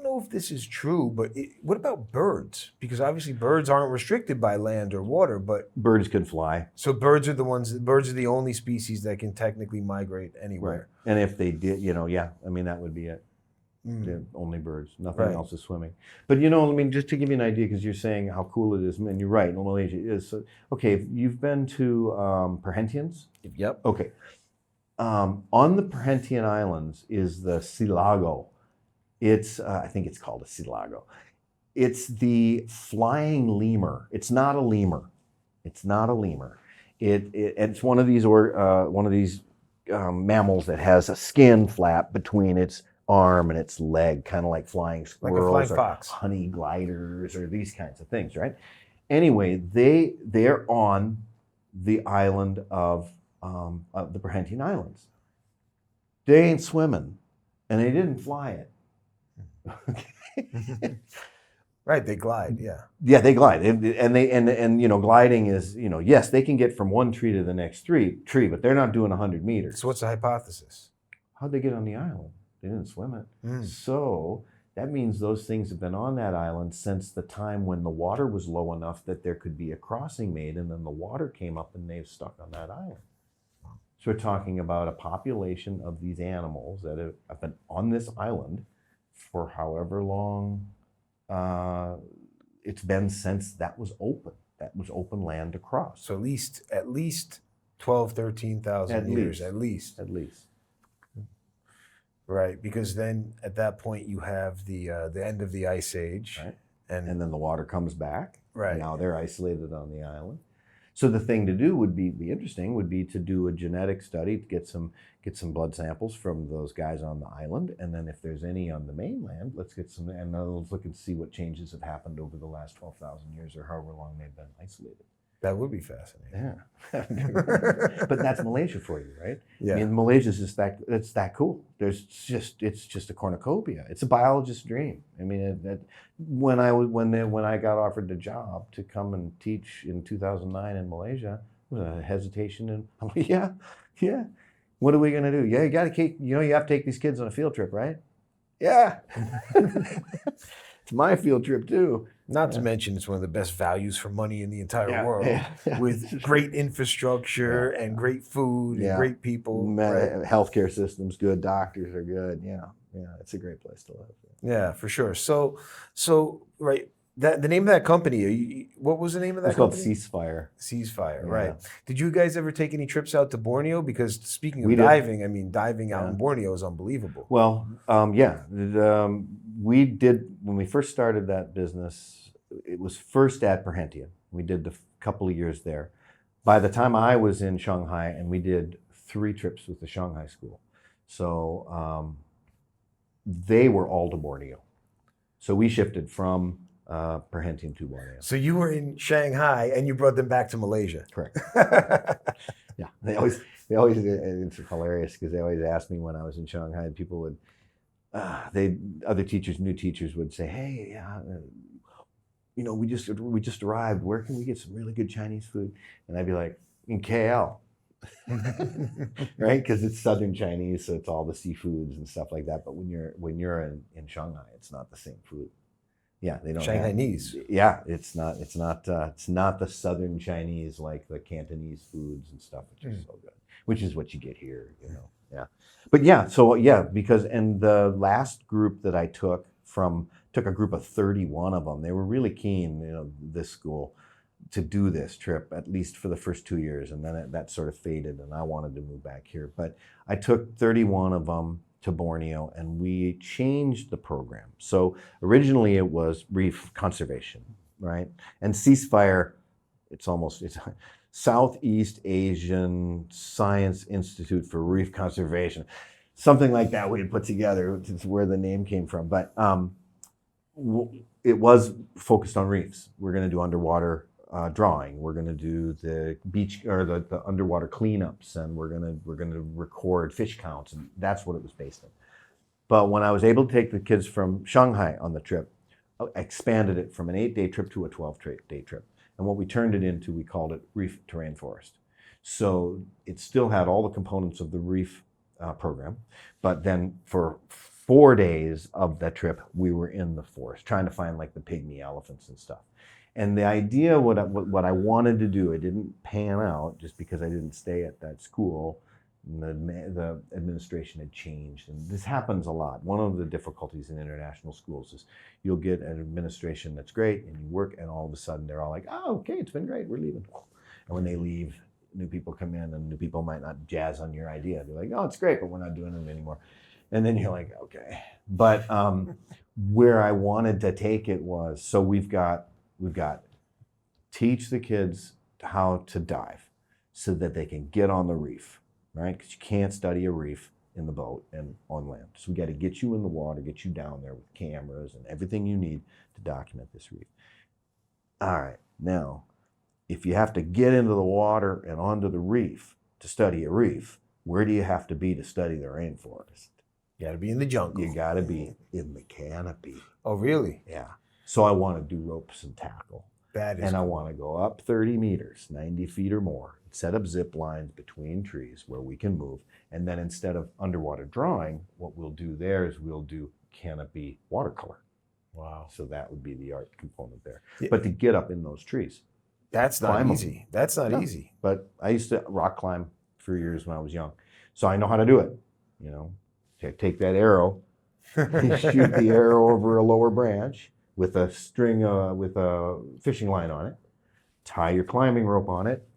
know if this is true, but what about birds? Because obviously birds aren't restricted by land or water, but birds can fly. So birds are the only species that can technically migrate anywhere. Right. And if they did, I mean, that would be it. They're only birds. Nothing else is swimming. But just to give you an idea, because you're saying how cool it is, and you're right, Malaysia is. So, okay, you've been to Perhentians? Yep. Okay. On the Perhentian Islands is the silago. It's, I think it's called a silago. It's the flying lemur. It's not a lemur. It's one of these mammals that has a skin flap between its arm and its leg, kind of like flying squirrels, like a flying fox, honey gliders, or these kinds of things, right? Anyway, they're on the island of the Perhentian Islands. They ain't swimming, and they didn't fly it. Okay. Right, they glide, yeah. Yeah, they glide, and gliding is, yes, they can get from one tree to the next tree, but they're not doing 100 meters. So what's the hypothesis? How'd they get on the island? They didn't swim it. Mm. So that means those things have been on that island since the time when the water was low enough that there could be a crossing made, and then the water came up and they've stuck on that island. So we're talking about a population of these animals that have been on this island for however long it's been since that was open. That was open land to cross. So at least 12, 13,000 years, at least. At least. Right, because then at that point you have the end of the ice age. Right. And then the water comes back. Right. Now they're isolated on the island. So the thing to do would be interesting, would be to do a genetic study, to get some blood samples from those guys on the island, and then if there's any on the mainland, let's get some, and let's look and see what changes have happened over the last 12,000 years or however long they've been isolated. That would be fascinating. Yeah. But that's Malaysia for you, right? Yeah. I mean, Malaysia's it's that cool. It's just a cornucopia. It's a biologist's dream. I mean, when I got offered the job to come and teach in 2009 in Malaysia, there was a hesitation, and I'm like, yeah. What are we gonna do? Yeah, you have to take these kids on a field trip, right? Yeah. It's my field trip too. Not to mention, it's one of the best values for money in the entire world, with great infrastructure and great food and great people. Right? Healthcare system's good, doctors are good. Yeah, it's a great place to live. Yeah, for sure. So right, the name of that company, what was the name of that company? It's called SEASFiRE. SEASFiRE, Yeah. right. Did you guys ever take any trips out to Borneo? Because speaking of diving, I mean, diving out in Borneo is unbelievable. Well, we did, when we first started that business, it was first at Perhentian. We did the couple of years there. By the time I was in Shanghai, and we did 3 trips with the Shanghai school. So they were all to Borneo. So we shifted from Perhentian to Borneo. So you were in Shanghai and you brought them back to Malaysia. Correct. Yeah, they always, it's hilarious because they always ask me when I was in Shanghai, and people would, new teachers would say, hey, we just arrived. Where can we get some really good Chinese food? And I'd be like, in KL, right? Because it's Southern Chinese, so it's all the seafoods and stuff like that. But when you're in Shanghai, it's not the same food. Yeah, they don't. Shanghainese. It's not the Southern Chinese like the Cantonese foods and stuff, which is so good. Which is what you get here, Yeah, but because the last group that I took a group of 31 of them. They were really keen, this school, to do this trip, at least for the first 2 years, and then that sort of faded, and I wanted to move back here. But I took 31 of them to Borneo, and we changed the program. So originally it was reef conservation, right? And SEASFiRE, it's Southeast Asian Science Institute for Reef Conservation, something like that we had put together, which is where the name came from. But it was focused on reefs. We're going to do underwater drawing. We're going to do the beach or the underwater cleanups, and we're going to record fish counts, and that's what it was based on. But when I was able to take the kids from Shanghai on the trip, I expanded it from an 8-day trip to a 12-day trip. And what we turned it into, we called it Reef to Rainforest. So it still had all the components of the reef program, but then for 4 days of that trip, we were in the forest trying to find like the pygmy elephants and stuff. And the idea, what I wanted to do, it didn't pan out just because I didn't stay at that school. The administration had changed, and this happens a lot. One of the difficulties in international schools is you'll get an administration that's great, and you work, and all of a sudden they're all like, "Oh, okay, it's been great, we're leaving." And when they leave, new people come in, and new people might not jazz on your idea. They're like, "Oh, it's great, but we're not doing it anymore." And then you're like, "Okay." But where I wanted to take it was, so we've got teach the kids how to dive so that they can get on the reef. Right? Because you can't study a reef in the boat and on land. So we got to get you in the water, get you down there with cameras and everything you need to document this reef. All right, now, if you have to get into the water and onto the reef to study a reef, where do you have to be to study the rainforest? You got to be in the jungle. You got to be in the canopy. Oh, really? Yeah. So I want to do ropes and tackle. That is And I cool. want to go up 30 meters, 90 feet or more, set up zip lines between trees where we can move. And then instead of underwater drawing, what we'll do there is we'll do canopy watercolor. Wow. So that would be the art component there. Yeah. But to get up in those trees. That's not Climb 'em. easy. That's not No. easy. But I used to rock climb for years when I was young. So I know how to do it. You know, take that arrow, you shoot the arrow over a lower branch with a string, with a fishing line on it, tie your climbing rope on it,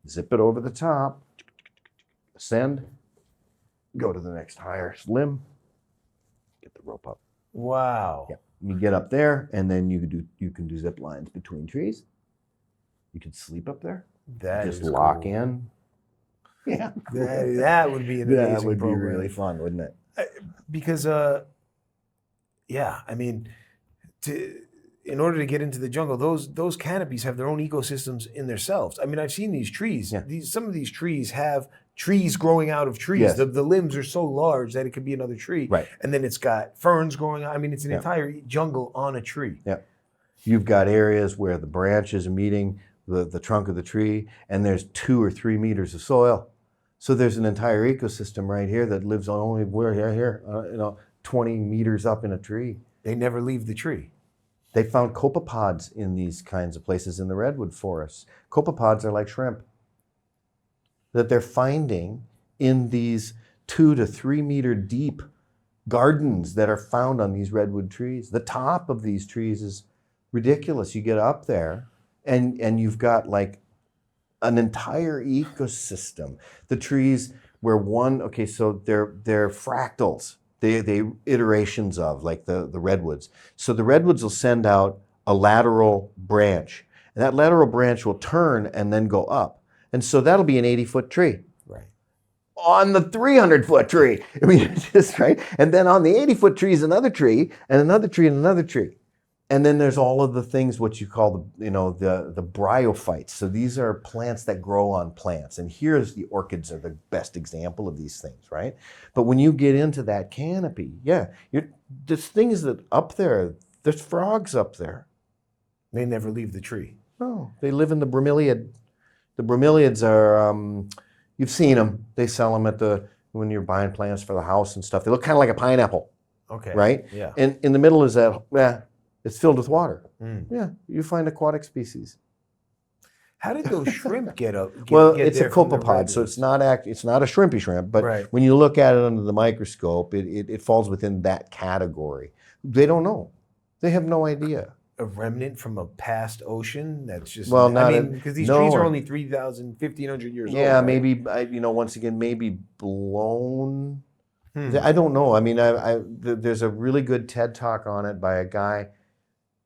zip it over the top, ascend, go to the next higher limb, get the rope up. Wow. Yeah. You get up there, and then you can do zip lines between trees. You can sleep up there. That Just is lock cool. in. Yeah. That would be an amazing That would be program. really fun, wouldn't it? Because yeah, I mean, in order to get into the jungle, those canopies have their own ecosystems in themselves. I mean, I've seen these trees. Yeah. Some of these trees have trees growing out of trees. Yes. The limbs are so large that it could be another tree. Right. And then it's got ferns growing out. I mean, it's an Yeah. entire jungle on a tree. Yeah. You've got areas where the branches are meeting the trunk of the tree, and there's 2 or 3 meters of soil. So there's an entire ecosystem right here that lives on only here, 20 meters up in a tree. They never leave the tree. They found copepods in these kinds of places in the redwood forests. Copepods are like shrimp that they're finding in these 2 to 3 meter deep gardens that are found on these redwood trees. The top of these trees is ridiculous. You get up there and you've got like an entire ecosystem. The trees where so they're fractals. They iterations of like the redwoods. So the redwoods will send out a lateral branch, and that lateral branch will turn and then go up. And so that'll be an 80-foot tree. Right. On the 300-foot tree. I mean, just right. And then on the 80-foot tree is another tree, and another tree, and another tree. And then there's all of the things what you call the bryophytes. So these are plants that grow on plants. And here's the orchids are the best example of these things, right? But when you get into that canopy, there's things that up there, there's frogs up there. They never leave the tree. No, they live in the bromeliad. The bromeliads are, you've seen them. They sell them when you're buying plants for the house and stuff. They look kind of like a pineapple, Okay. right? Yeah. And in the middle is it's filled with water. Mm. Yeah, you find aquatic species. How did those shrimp get up? It's a copepod, so it's not a shrimpy shrimp, but Right. when you look at it under the microscope, it falls within that category. They don't know. They have no idea. A remnant from a past ocean that's just because these no. trees are only 3,000, 1,500 years old. Yeah, right? maybe once again, maybe blown. Hmm. I don't know. I mean, there's a really good TED talk on it by a guy.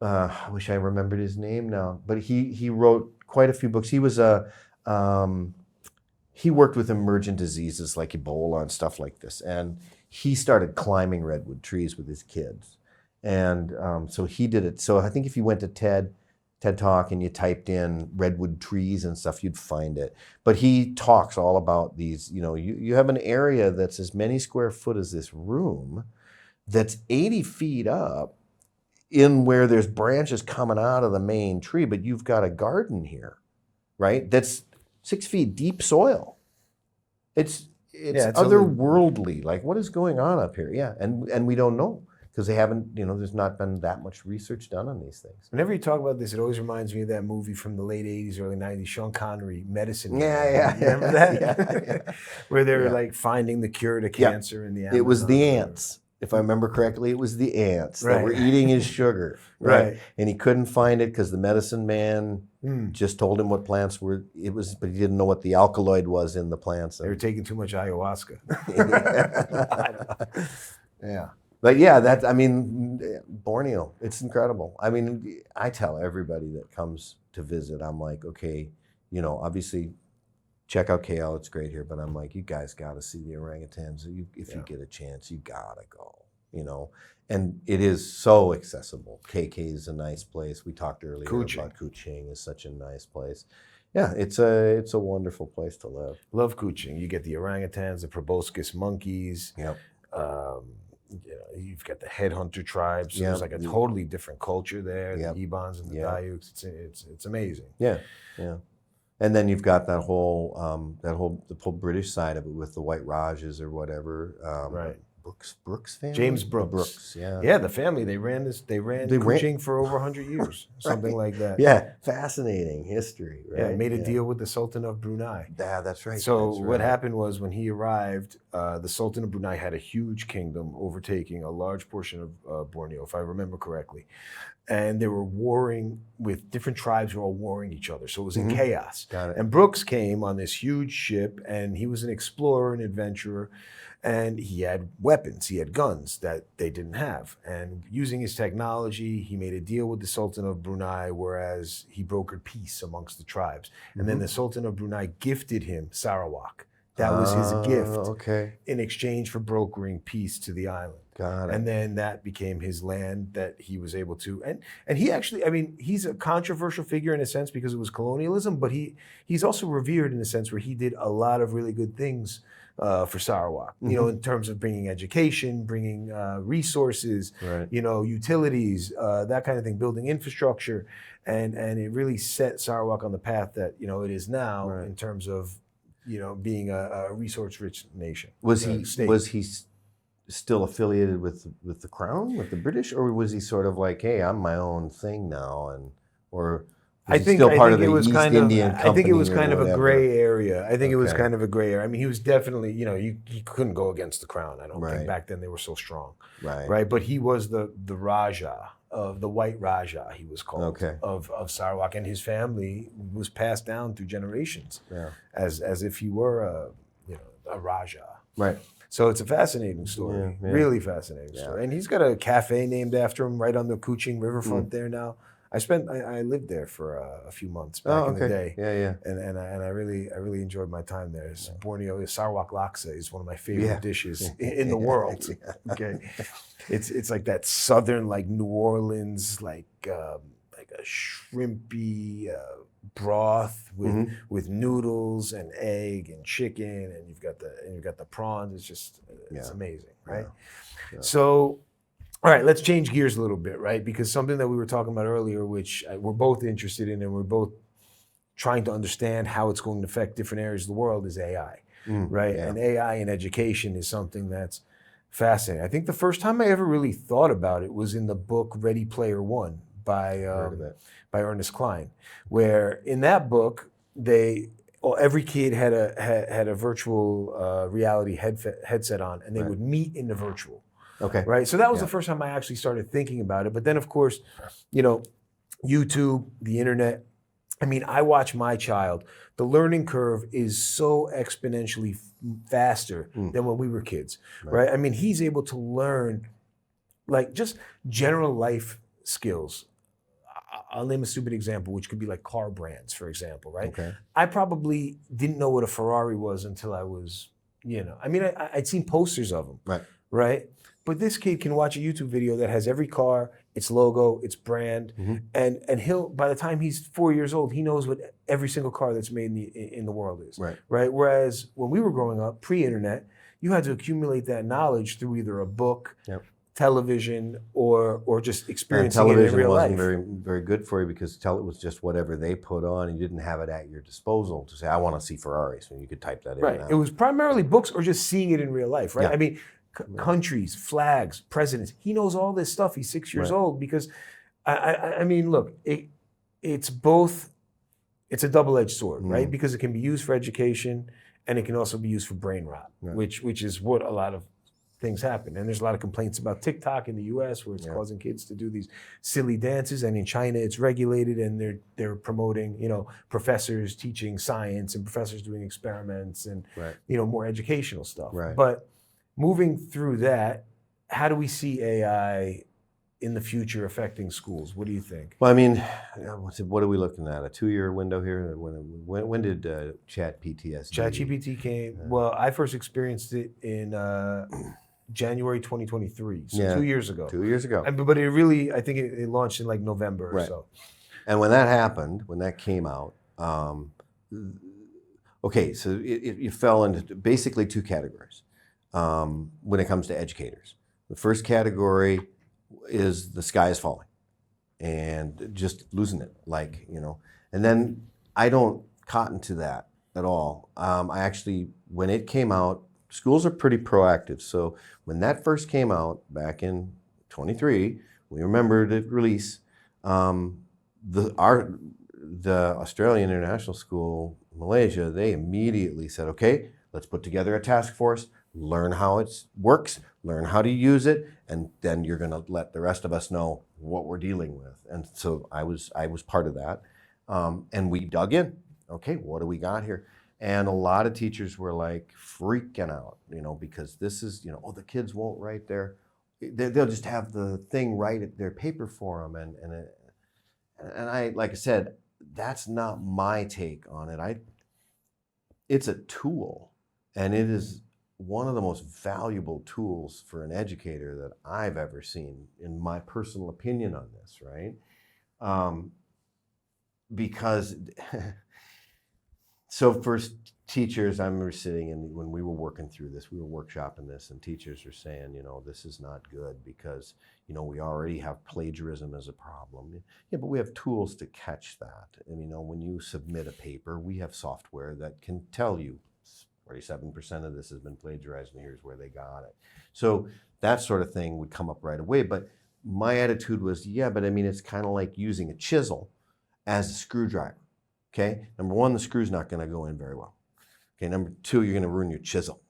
I wish I remembered his name now, but he wrote quite a few books. He was he worked with emergent diseases like Ebola and stuff like this, and he started climbing redwood trees with his kids, and so he did it. So I think if you went to TED Talk and you typed in redwood trees and stuff, you'd find it. But he talks all about these. You have an area that's as many square foot as this room, that's 80 feet up, in where there's branches coming out of the main tree, but you've got a garden here, right? That's 6 feet deep soil. It's otherworldly. Like, what is going on up here? Yeah, and we don't know because they haven't. There's not been that much research done on these things. Whenever you talk about this, it always reminds me of that movie from the late 80s, early 90s, Sean Connery, Medicine Man. Yeah. Remember that? Yeah. Where they were like finding the cure to cancer in the Amazon. It was the ants. If I remember correctly, it was the ants that were eating his sugar. Right. And he couldn't find it because the medicine man just told him what plants were. But he didn't know what the alkaloid was in the plants. They were taking too much ayahuasca. Yeah. But yeah, Borneo, it's incredible. I mean, I tell everybody that comes to visit, I'm like, okay, obviously check out KL, it's great here, but I'm like, you guys got to see the orangutans. If you get a chance, you got to go, And it is so accessible. KK is a nice place. We talked earlier about Kuching is such a nice place. Yeah, it's a wonderful place to live. Love Kuching. You get the orangutans, the proboscis monkeys. Yep. you've got the headhunter tribes. So Yeah. there's like a totally different culture there. Yeah. The Ebons and the Yeah. Dayuks. It's amazing. Yeah, yeah. And then you've got the whole British side of it with the White Rajas or whatever. Right. Brooks family? James The Brooks. Brooks, yeah. Yeah, the family, they ran Kuching for over 100 years, something like that. Yeah, fascinating history, right? Yeah, made a deal with the Sultan of Brunei. Yeah, that's right. So that's what right. happened was when he arrived, the Sultan of Brunei had a huge kingdom overtaking a large portion of Borneo, if I remember correctly. And they were warring with different tribes were all warring each other. So it was in chaos. Got it. And Brooks came on this huge ship, and he was an explorer, an adventurer, and he had weapons, he had guns that they didn't have. And using his technology, he made a deal with the Sultan of Brunei, whereas he brokered peace amongst the tribes. And then the Sultan of Brunei gifted him Sarawak. That was his gift in exchange for brokering peace to the island. Got it. And then that became his land that he was able to. And he actually, I mean, he's a controversial figure in a sense because it was colonialism, but he's also revered in a sense where he did a lot of really good things for Sarawak, you know, in terms of bringing education, bringing resources, Right. you know, utilities, that kind of thing, building infrastructure. And it really set Sarawak on the path that, you know, it is now Right. in terms of, you know, being a resource-rich nation. Was state. he still affiliated with the crown, with the British, or was he sort of like, hey, I'm my own thing now, or was he still part of the East Indian Company? I think it was kind or of a whatever? gray area. I think it was Okay. kind of a gray area. I mean, he was definitely, you know, you couldn't go against the crown. I don't Right. think back then they were so strong, Right. right? But he was the Raja of the White Raja, he was called, Okay. of Sarawak, and his family was passed down through generations, Yeah. as if he were a Raja. Right. So it's a fascinating story, Yeah, yeah. really fascinating story. And he's got a cafe named after him right on the Kuching Riverfront there now. I lived there for a few months back in the day. Yeah, yeah. And I really enjoyed my time there. Borneo Sarawak laksa is one of my favorite dishes in the world. Okay, it's like that southern, like New Orleans, like a shrimpy broth with noodles and egg and chicken, and you've got the prawns. It's just it's amazing, right? Yeah. So. All right, let's change gears a little bit, right? Because something that we were talking about earlier, which we're both interested in and we're both trying to understand how it's going to affect different areas of the world is AI, right? yeah. And AI in education is something that's fascinating. I think the first time I ever really thought about it was in the book Ready Player One by Ernest Cline, where in that book, every kid had a virtual reality headset on, and they would meet in the virtual. Okay. Right. So that was the first time I actually started thinking about it. But then, of course, you know, YouTube, the internet. I mean, I watch my child. The learning curve is so exponentially faster than when we were kids. Right. I mean, he's able to learn like just general life skills. I'll name a stupid example, which could be like car brands, for example. Right. Okay. I probably didn't know what a Ferrari was until I was, you know, I mean, I'd seen posters of them. Right. Right. But this kid can watch a YouTube video that has every car, its logo, its brand, and he'll, by the time he's 4 years old, he knows what every single car that's made in the world is. Right. Whereas when we were growing up, pre-internet, you had to accumulate that knowledge through either a book, television, or just experiencing it in real life. Television wasn't very, very good for you because it was just whatever they put on, and you didn't have it at your disposal to say, I want to see Ferraris, when you could type that in. Right. Now. It was primarily books or just seeing it in real life. Right. Yeah. I mean, countries, flags, presidents. He knows all this stuff. He's 6 years old because, I mean, look, it's both. It's a double-edged sword, right? Because it can be used for education, and it can also be used for brain rot, which is what a lot of things happen. And there's a lot of complaints about TikTok in the U.S. where it's causing kids to do these silly dances, and in China it's regulated, and they're promoting, you know, professors teaching science and professors doing experiments and you know, more educational stuff. But moving through that, how do we see AI in the future affecting schools? What do you think? Well, I mean, what are we looking at? A 2-year window here? When did ChatGPT? ChatGPT came. Well, I first experienced it in January 2023, so 2 years ago. 2 years ago. But it really, I think it launched in like November or so. And when that happened, when that came out, okay, so it fell into basically two categories when it comes to educators. The first category is the sky is falling and just losing it, like, and then I don't cotton to that at all. I actually, when it came out, schools are pretty proactive. So when that first came out back in 23, we remembered it release. The Australian International School, Malaysia, they immediately said, okay, let's put together a task force, learn how it works, learn how to use it, and then you're going to let the rest of us know what we're dealing with. And so I was part of that. And we dug in. Okay, what do we got here? And a lot of teachers were like freaking out, because this is, oh, the kids won't write they'll just have the thing write at their paper for them. And I, like I said, that's not my take on it. It's a tool, and it is one of the most valuable tools for an educator that I've ever seen, in my personal opinion on this, right? Because, so for teachers, I remember sitting and when we were working through this, we were workshopping this, and teachers are saying, this is not good because, we already have plagiarism as a problem. Yeah, but we have tools to catch that. And, when you submit a paper, we have software that can tell you 47% of this has been plagiarized and here's where they got it. So that sort of thing would come up right away. But my attitude was, yeah, but it's kind of like using a chisel as a screwdriver. Okay, number one, the screw's not going to go in very well. Okay, number two, you're going to ruin your chisel.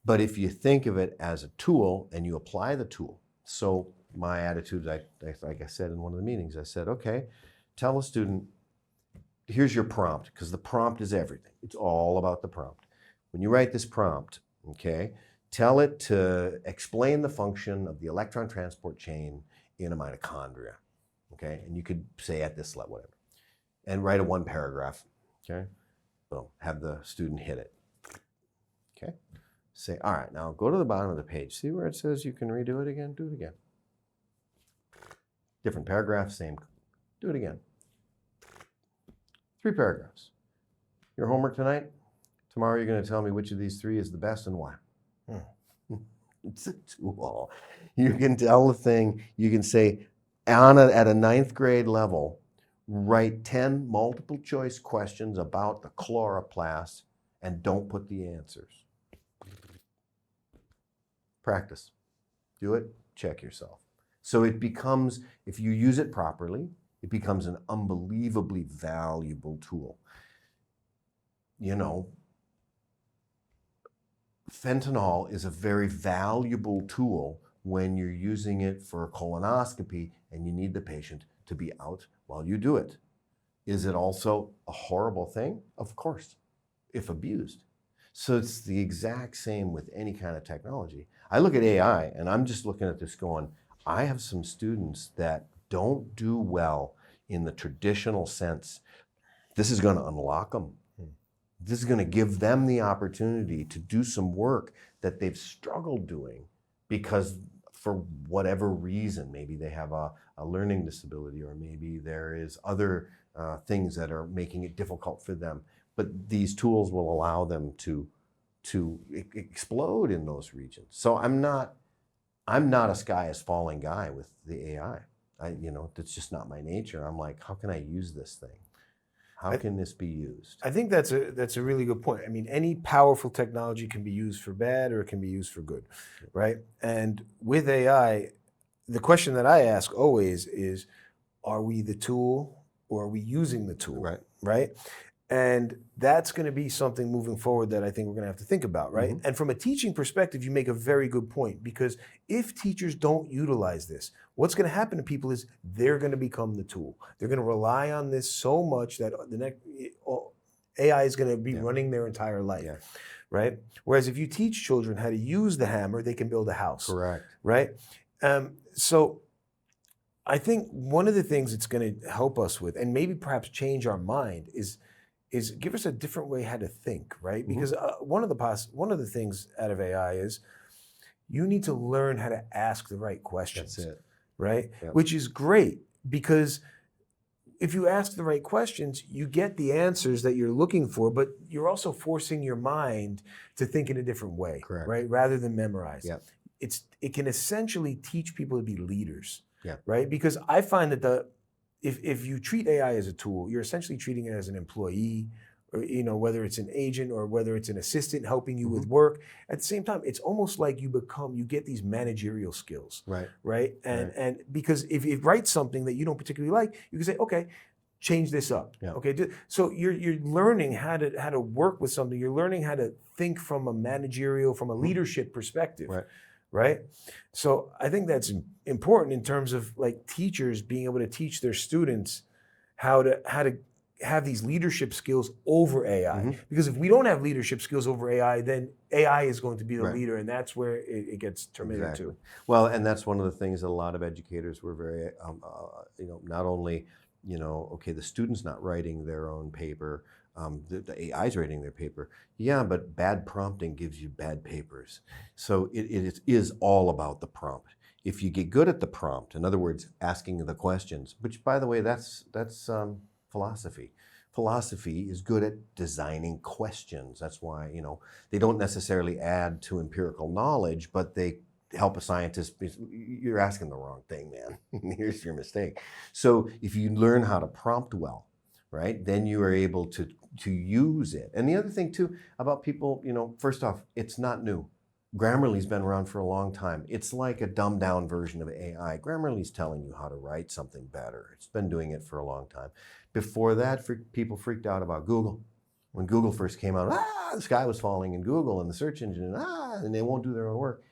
But if you think of it as a tool and you apply the tool, so my attitude, like I said in one of the meetings, I said, okay, tell a student, here's your prompt, because the prompt is everything. It's all about the prompt. When you write this prompt, okay, tell it to explain the function of the electron transport chain in a mitochondria. Okay, and you could say at this level, whatever. And write a one paragraph, okay? Boom, have the student hit it, okay? Say, all right, now go to the bottom of the page. See where it says you can redo it again? Do it again. Different paragraph, same, do it again. 3 paragraphs. Your homework tonight? Tomorrow you're gonna tell me which of these 3 is the best and why. It's a tool. You can tell the thing, you can say, at a 9th grade level, write 10 multiple choice questions about the chloroplast and don't put the answers. Practice. Do it, check yourself. So it becomes, if you use it properly, it becomes an unbelievably valuable tool. Fentanyl is a very valuable tool when you're using it for a colonoscopy and you need the patient to be out while you do it. Is it also a horrible thing? Of course, if abused. So it's the exact same with any kind of technology. I look at AI and I'm just looking at this going, I have some students that don't do well in the traditional sense. This is going to unlock them. This is going to give them the opportunity to do some work that they've struggled doing because for whatever reason, maybe they have a learning disability, or maybe there is other things that are making it difficult for them. But these tools will allow them to explode in those regions. So I'm not a sky is falling guy with the AI. That's just not my nature. I'm like, how can I use this thing? How can this be used? I think that's a really good point. Any powerful technology can be used for bad or it can be used for good, right? And with AI, the question that I ask always is, are we the tool or are we using the tool, right? And that's going to be something moving forward that I think we're going to have to think about, right? Mm-hmm. And from a teaching perspective, you make a very good point, because if teachers don't utilize this, what's going to happen to people is they're going to become the tool. They're going to rely on this so much that the next AI is going to be running their entire life, right? Whereas if you teach children how to use the hammer, they can build a house. Correct. Right? So I think one of the things it's going to help us with, and maybe perhaps change our mind, is give us a different way how to think, right? Because one of the things out of AI is you need to learn how to ask the right questions. That's it. Right? Yep. Which is great, because if you ask the right questions, you get the answers that you're looking for, but you're also forcing your mind to think in a different way, right? Rather than memorize. Yep. it can essentially teach people to be leaders, Yeah. right? Because I find that if you treat AI as a tool, you're essentially treating it as an employee, or whether it's an agent or whether it's an assistant helping you with work. At the same time, it's almost like you get these managerial skills, Right. right? And because if it writes something that you don't particularly like, you can say, okay, change this up. Yeah. Okay, so you're learning how to work with something. You're learning how to think from a managerial, from a leadership perspective. Right. Right. So I think that's important in terms of like teachers being able to teach their students how to have these leadership skills over AI. Because if we don't have leadership skills over AI, then AI is going to be the leader, and that's where it gets terminated too. Well, and that's one of the things that a lot of educators were very, not only, okay, the student's not writing their own paper, the AI's writing their paper. Yeah, but bad prompting gives you bad papers. So it is all about the prompt. If you get good at the prompt, in other words, asking the questions, which by the way, that's philosophy. Philosophy is good at designing questions. That's why, they don't necessarily add to empirical knowledge, but they help a scientist. You're asking the wrong thing, man. Here's your mistake. So if you learn how to prompt well, right, then you are able to use it. And the other thing too about people, first off, it's not new. Grammarly's been around for a long time. It's like a dumbed down version of AI. Grammarly's telling you how to write something better. It's been doing it for a long time. Before that, people freaked out about Google. When Google first came out, the sky was falling in Google and the search engine, and they won't do their own work.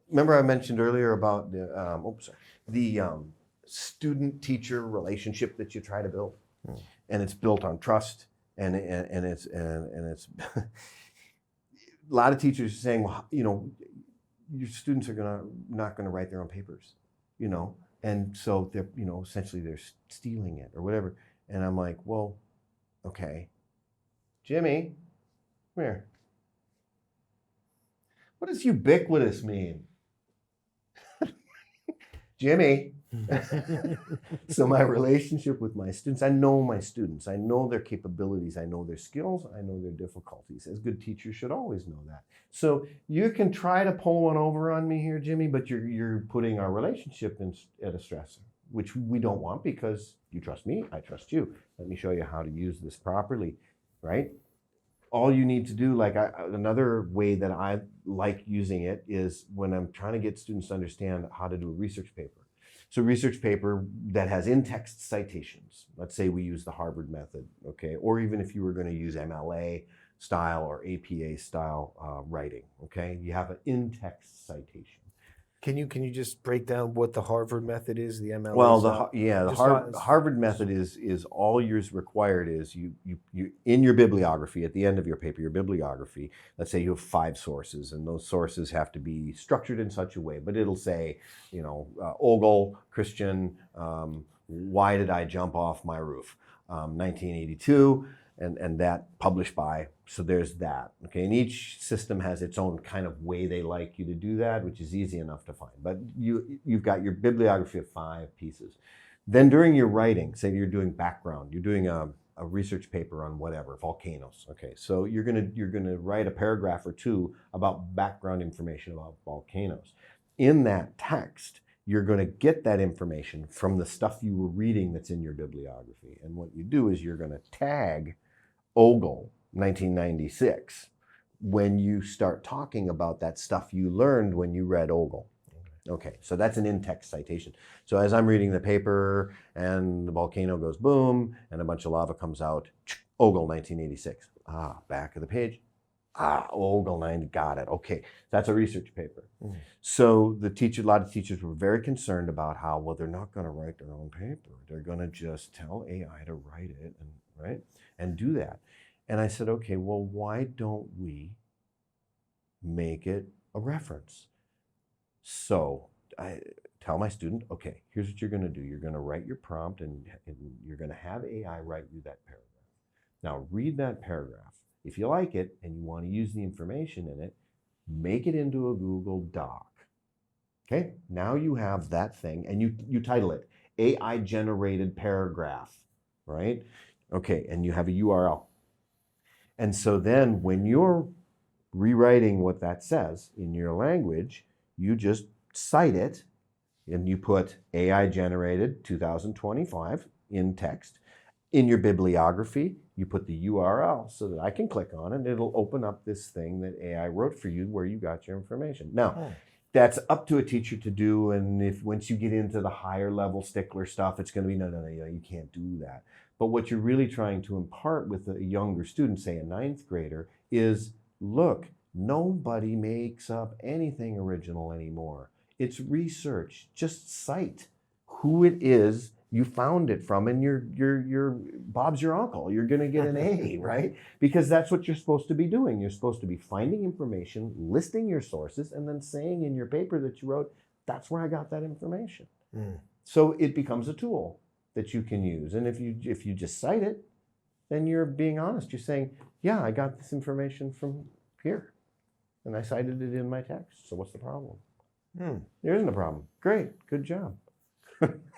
Remember I mentioned earlier about the student-teacher relationship that you try to build, and it's built on trust, and it's a lot of teachers are saying, well, your students are not gonna write their own papers, and so they're essentially they're stealing it or whatever, and I'm like, well, okay, Jimmy, come here. What does ubiquitous mean? Jimmy. So my relationship with my students, I know my students. I know their capabilities. I know their skills. I know their difficulties. As good teachers should always know that. So you can try to pull one over on me here, Jimmy, but you're putting our relationship at a stressor, which we don't want because you trust me, I trust you. Let me show you how to use this properly, right? All you need to do, another way that I like using it is when I'm trying to get students to understand how to do a research paper. So research paper that has in-text citations. Let's say we use the Harvard method, okay? Or even if you were going to use MLA style or APA style writing, okay? You have an in-text citation. Can you just break down what the Harvard method is, the MLA? Well, the Harvard method is all yours required is you in your bibliography, at the end of your paper, your bibliography, let's say you have 5 sources, and those sources have to be structured in such a way, but it'll say, Ogle, Christian, why did I jump off my roof? 1982, and that published by, so there's that, okay? And each system has its own kind of way they like you to do that, which is easy enough to find. But you've got your bibliography of 5 pieces. Then during your writing, say you're doing background, you're doing a research paper on whatever, volcanoes, okay? So you're gonna write a paragraph or 2 about background information about volcanoes. In that text, you're going to get that information from the stuff you were reading that's in your bibliography. And what you do is you're going to tag Ogle 1996 when you start talking about that stuff you learned when you read Ogle. Okay, so that's an in-text citation. So as I'm reading the paper and the volcano goes boom and a bunch of lava comes out, Ogle 1986. Back of the page. Ogle 90, got it. Okay, that's a research paper. So a lot of teachers were very concerned about how, well, they're not going to write their own paper. They're going to just tell AI to write it and do that. And I said, okay, well, why don't we make it a reference? So I tell my student, okay, here's what you're going to do. You're going to write your prompt and you're going to have AI write you that paragraph. Now read that paragraph. If you like it and you want to use the information in it, make it into a Google Doc. Okay, now you have that thing and you title it AI generated paragraph, right? Okay, and you have a URL. And so then when you're rewriting what that says in your language, you just cite it and you put AI generated 2025 in text. In your bibliography, you put the URL so that I can click on it and it'll open up this thing that AI wrote for you where you got your information. Now, that's up to a teacher to do, and if once you get into the higher level stickler stuff, it's going to be no, you can't do that. But what you're really trying to impart with a younger student, say a 9th grader, is look, nobody makes up anything original anymore. It's research. Just cite who it is you found it from, and you're Bob's your uncle. You're going to get an A, right? Because that's what you're supposed to be doing. You're supposed to be finding information, listing your sources, and then saying in your paper that you wrote, that's where I got that information. So it becomes a tool that you can use. And if you just cite it, then you're being honest. You're saying, yeah, I got this information from here, and I cited it in my text. So what's the problem? There isn't a problem. Great, good job.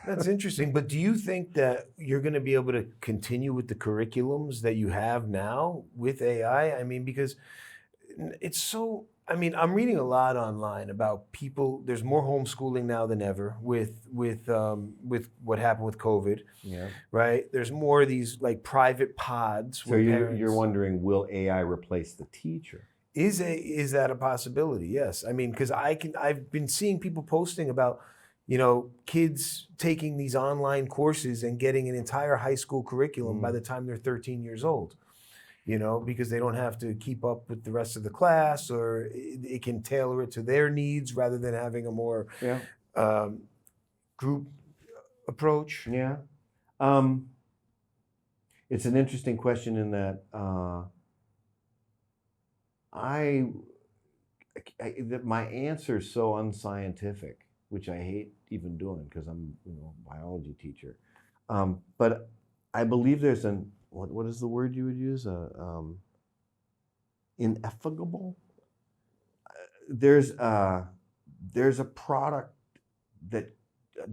That's interesting. But do you think that you're going to be able to continue with the curriculums that you have now with AI? I mean, because it's so, I mean, I'm reading a lot online about people. There's more homeschooling now than ever with what happened with COVID. Yeah. Right. There's more of these like private pods. So you're wondering, will AI replace the teacher? Is that a possibility? Yes. I mean, because I've been seeing people posting about, kids taking these online courses and getting an entire high school curriculum by the time they're 13 years old, because they don't have to keep up with the rest of the class, or it can tailor it to their needs rather than having a more group approach. Yeah. It's an interesting question in that my answer is so unscientific, which I hate even doing because I'm a biology teacher. But I believe there's what is the word you would use? Ineffable. There's a product that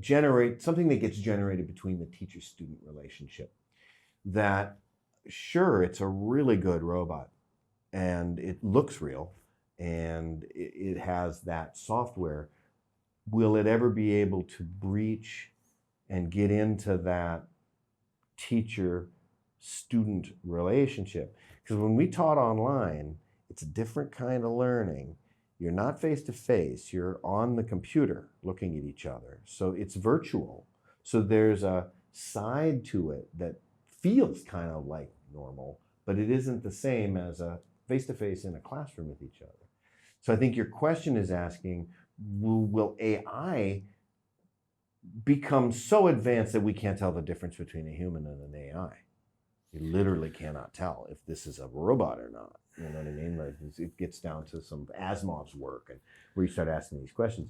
something that gets generated between the teacher-student relationship. That sure, it's a really good robot, and it looks real, and it has that software. Will it ever be able to breach and get into that teacher-student relationship? Because when we taught online, it's a different kind of learning. You're not face-to-face. You're on the computer looking at each other. So it's virtual. So there's a side to it that feels kind of like normal, but it isn't the same as a face-to-face in a classroom with each other. So I think your question is asking, will AI become so advanced that we can't tell the difference between a human and an AI? You literally cannot tell if this is a robot or not. You know what I mean? Like, it gets down to some Asimov's work, and where you start asking these questions.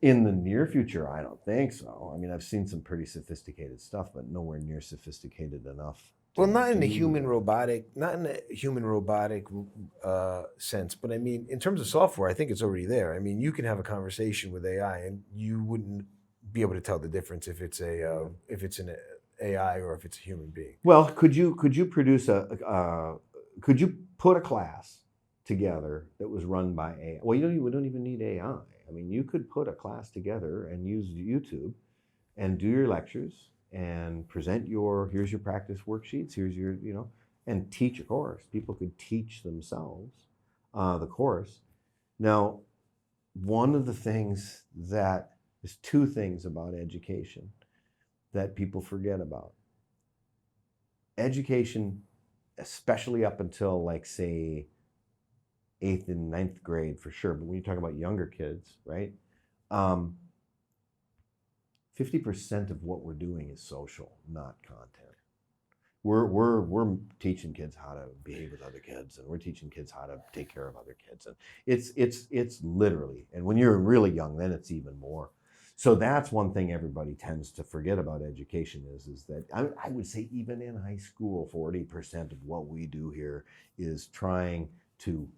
In the near future, I don't think so. I mean, I've seen some pretty sophisticated stuff, but nowhere near sophisticated enough. Well, not in the human robotic sense, but I mean, in terms of software, I think it's already there. I mean, you can have a conversation with AI, and you wouldn't be able to tell the difference if it's an AI or if it's a human being. Well, could you produce could you put a class together that was run by AI? Well, we don't even need AI. I mean, you could put a class together and use YouTube and do your lectures and present here's your practice worksheets, here's your, and teach a course. People could teach themselves the course. Now, one of the things there's two things about education that people forget about. Education, especially up until like, say, 8th and 9th grade for sure, but when you talk about younger kids, right? 50% of what we're doing is social, not content. We're teaching kids how to behave with other kids, and we're teaching kids how to take care of other kids, and it's literally. And when you're really young, then it's even more. So that's one thing everybody tends to forget about education is that I would say even in high school, 40% of what we do here is trying to.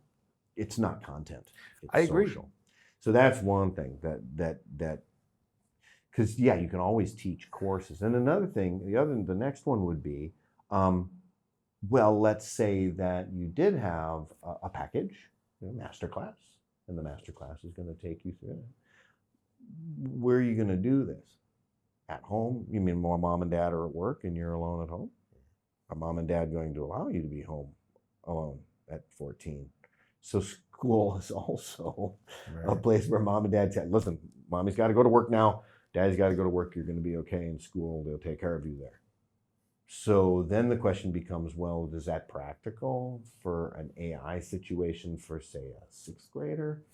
It's not content. It's I agree. Social. So that's one thing that. Because you can always teach courses. And another thing, the next one would be, well, let's say that you did have a package master class, and the master class is going to take you through it. Where are you going to do this? At home? You mean more mom and dad are at work and you're alone at home? Are mom and dad going to allow you to be home alone at 14? So school is also a place where mom and dad say, listen, mommy's got to go to work now. Daddy's got to go to work. You're going to be okay in school. They'll take care of you there. So then the question becomes, well, is that practical for an AI situation for, say, a sixth grader?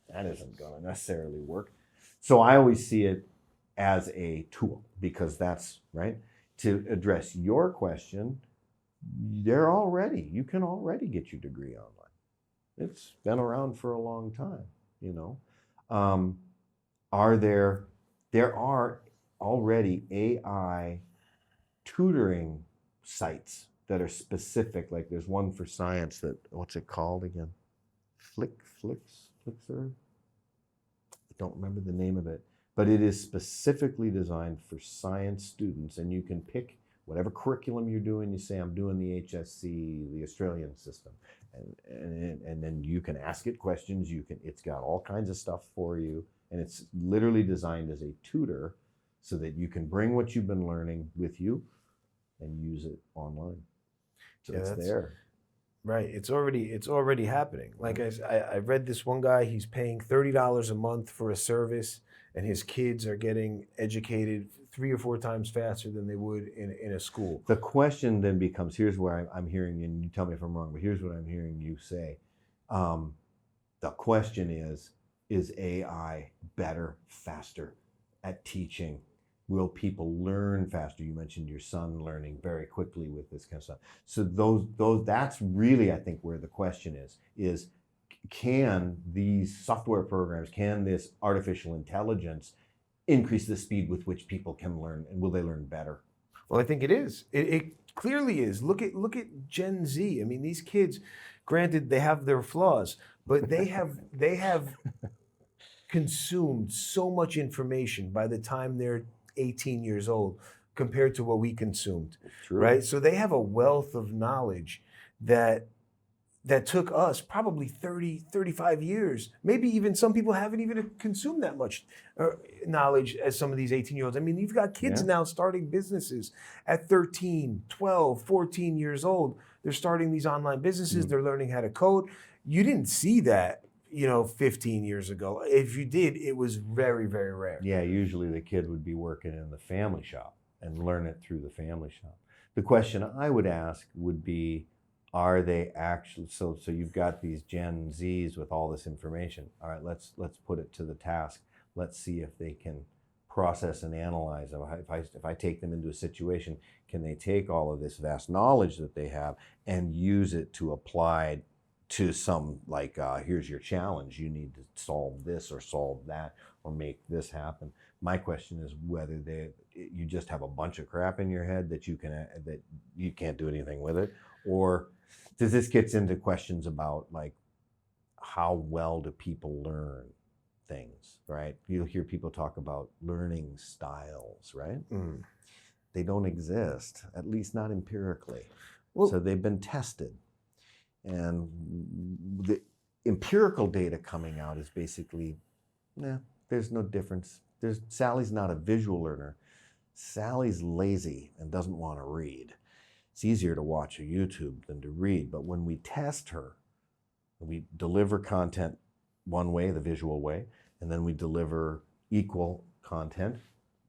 That isn't going to necessarily work. So I always see it as a tool, because that's right. To address your question, you can already get your degree online. It's been around for a long time, you know. There are already AI tutoring sites that are specific. Like there's one for science that, what's it called again? Flixer? I don't remember the name of it, but it is specifically designed for science students, and you can pick whatever curriculum you're doing. You say, I'm doing the HSC, the Australian system, and then you can ask it questions. It's got all kinds of stuff for you, and it's literally designed as a tutor so that you can bring what you've been learning with you and use it online. So it's there. Right. It's already happening. Like I read this one guy, he's paying $30 a month for a service, and his kids are getting educated 3 or 4 times faster than they would in a school. The question then becomes, here's where I'm hearing, and you tell me if I'm wrong, but here's what I'm hearing you say. The question is AI better, faster at teaching? Will people learn faster? You mentioned your son learning very quickly with this kind of stuff. So that's really, I think, where the question is can these software programs, can this artificial intelligence increase the speed with which people can learn, and will they learn better? Well, I think it is. It clearly is. Look at Gen Z. I mean, these kids, granted, they have their flaws, but they have consumed so much information by the time they're 18 years old compared to what we consumed. True. Right? So they have a wealth of knowledge that took us probably 30, 35 years. Maybe even some people haven't even consumed that much knowledge as some of these 18-year-olds. I mean, you've got kids now starting businesses at 13, 12, 14 years old. They're starting these online businesses. They're learning how to code. You didn't see that, 15 years ago. If you did, it was very, very rare. Yeah, usually the kid would be working in the family shop and learn it through the family shop. The question I would ask would be, are they actually, so you've got these Gen Zs with all this information. All right, let's put it to the task. Let's see if they can process and analyze. If I take them into a situation, can they take all of this vast knowledge that they have and use it to apply to some, like, here's your challenge. You need to solve this or solve that or make this happen. My question is whether you just have a bunch of crap in your head that you can't do anything with it, or does this get into questions about, like, how well do people learn things, right? You'll hear people talk about learning styles, right? They don't exist, at least not empirically. Well, so they've been tested. And the empirical data coming out is basically, there's no difference. Sally's not a visual learner. Sally's lazy and doesn't want to read. It's easier to watch a YouTube than to read. But when we test her, we deliver content one way, the visual way, and then we deliver equal content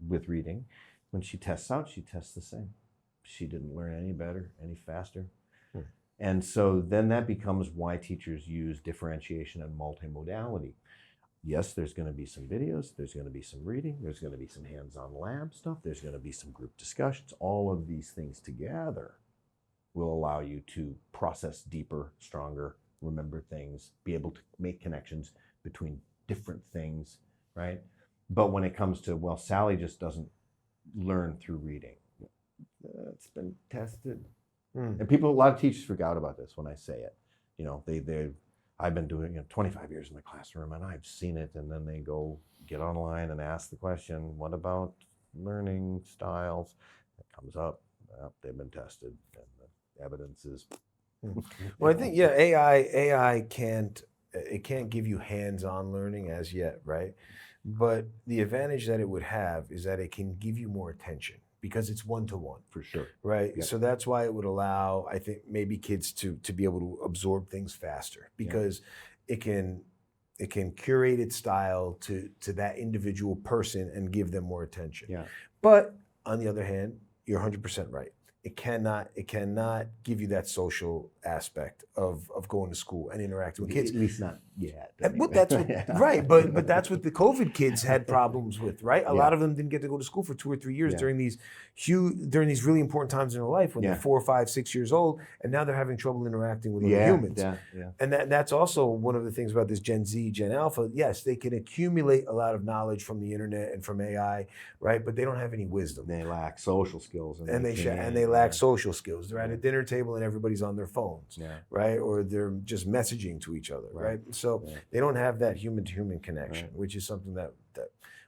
with reading. When she tests out, she tests the same. She didn't learn any better, any faster. And so then that becomes why teachers use differentiation and multimodality. Yes, there's going to be some videos, there's going to be some reading, there's going to be some hands-on lab stuff, there's going to be some group discussions. All of these things together will allow you to process deeper, stronger, remember things, be able to make connections between different things, right? But when it comes to, well, Sally just doesn't learn through reading. It's been tested. And a lot of teachers forgot about this when I say it. I've been doing 25 years in the classroom, and I've seen it, and then they go get online and ask the question, what about learning styles? It comes up, they've been tested, and the evidence is... Well, I think, AI can't It can't give you hands-on learning as yet, right? But the advantage that it would have is that it can give you more attention because it's one-to-one, For sure. right? Yeah. So that's why it would allow, I think, maybe kids to be able to absorb things faster because it can curate its style to that individual person and give them more attention. Yeah. But on the other hand, you're 100% right. It cannot give you that social aspect of going to school and interacting with kids. At least not yet. Well, that's what, right, but that's what the COVID kids had problems with, right? A lot of them didn't get to go to school for 2 or 3 years during these really important times in their life when they're 4, 5, 6 years old, and now they're having trouble interacting with other humans. And that's also one of the things about this Gen Z, Gen Alpha. Yes, they can accumulate a lot of knowledge from the internet and from AI, right? But they don't have any wisdom. They lack social skills, And they lack social skills. They're at a dinner table and everybody's on their phones, right? Or they're just messaging to each other, right? So they don't have that human-to-human connection, which is something that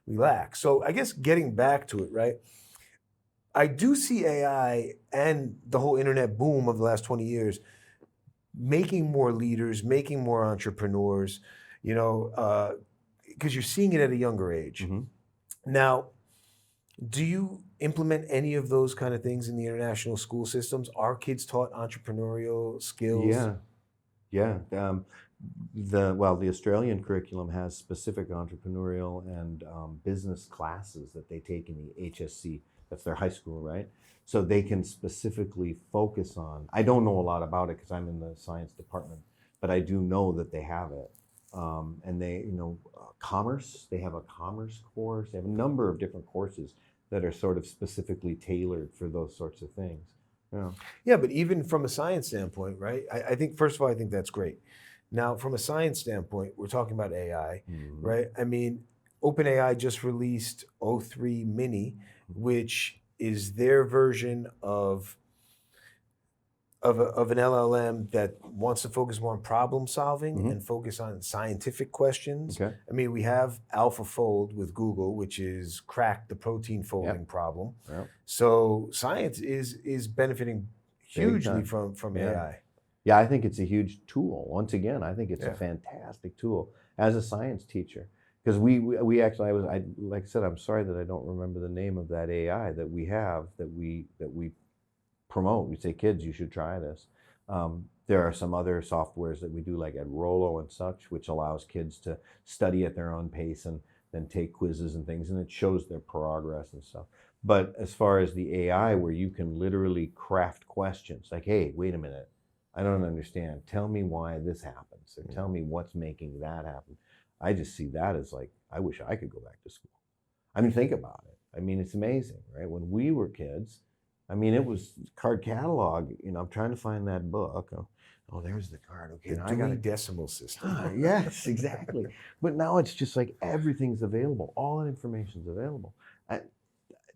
we lack. So I guess getting back to it, right? I do see AI and the whole internet boom of the last 20 years making more leaders, making more entrepreneurs, because you're seeing it at a younger age. Now, do you implement any of those kind of things in the international school systems? Are kids taught entrepreneurial skills? Yeah. The Australian curriculum has specific entrepreneurial and business classes that they take in the HSC. That's their high school, right? So they can specifically focus on. I don't know a lot about it because I'm in the science department, but I do know that they have it. And they, commerce. They have a commerce course. They have a number of different courses that are sort of specifically tailored for those sorts of things. Yeah, but even from a science standpoint, right? I think, first of all, I think that's great. Now, from a science standpoint, we're talking about AI, right? I mean, OpenAI just released O3 Mini, which is their version of an LLM that wants to focus more on problem solving and focus on scientific questions. Okay. I mean, we have AlphaFold with Google, which is crack the protein folding problem. So science is benefiting hugely from AI. Yeah, I think it's a huge tool. Once again, I think it's a fantastic tool as a science teacher. Because we actually, like I said, I'm sorry that I don't remember the name of that AI that we have that we promote. We say, kids, you should try this. There are some other softwares that we do, like at Rollo and such, which allows kids to study at their own pace and then take quizzes and things, and it shows their progress and stuff. But as far as the AI, where you can literally craft questions, like, hey, wait a minute, I don't understand. Tell me why this happens, or tell me what's making that happen. I just see that as like, I wish I could go back to school. I mean, think about it. I mean, it's amazing, right? When we were kids, I mean, it was card catalog. I'm trying to find that book. Oh, there's the card. Okay, The Dewey Decimal System. Yes, exactly. But now it's just like everything's available. All that information's available.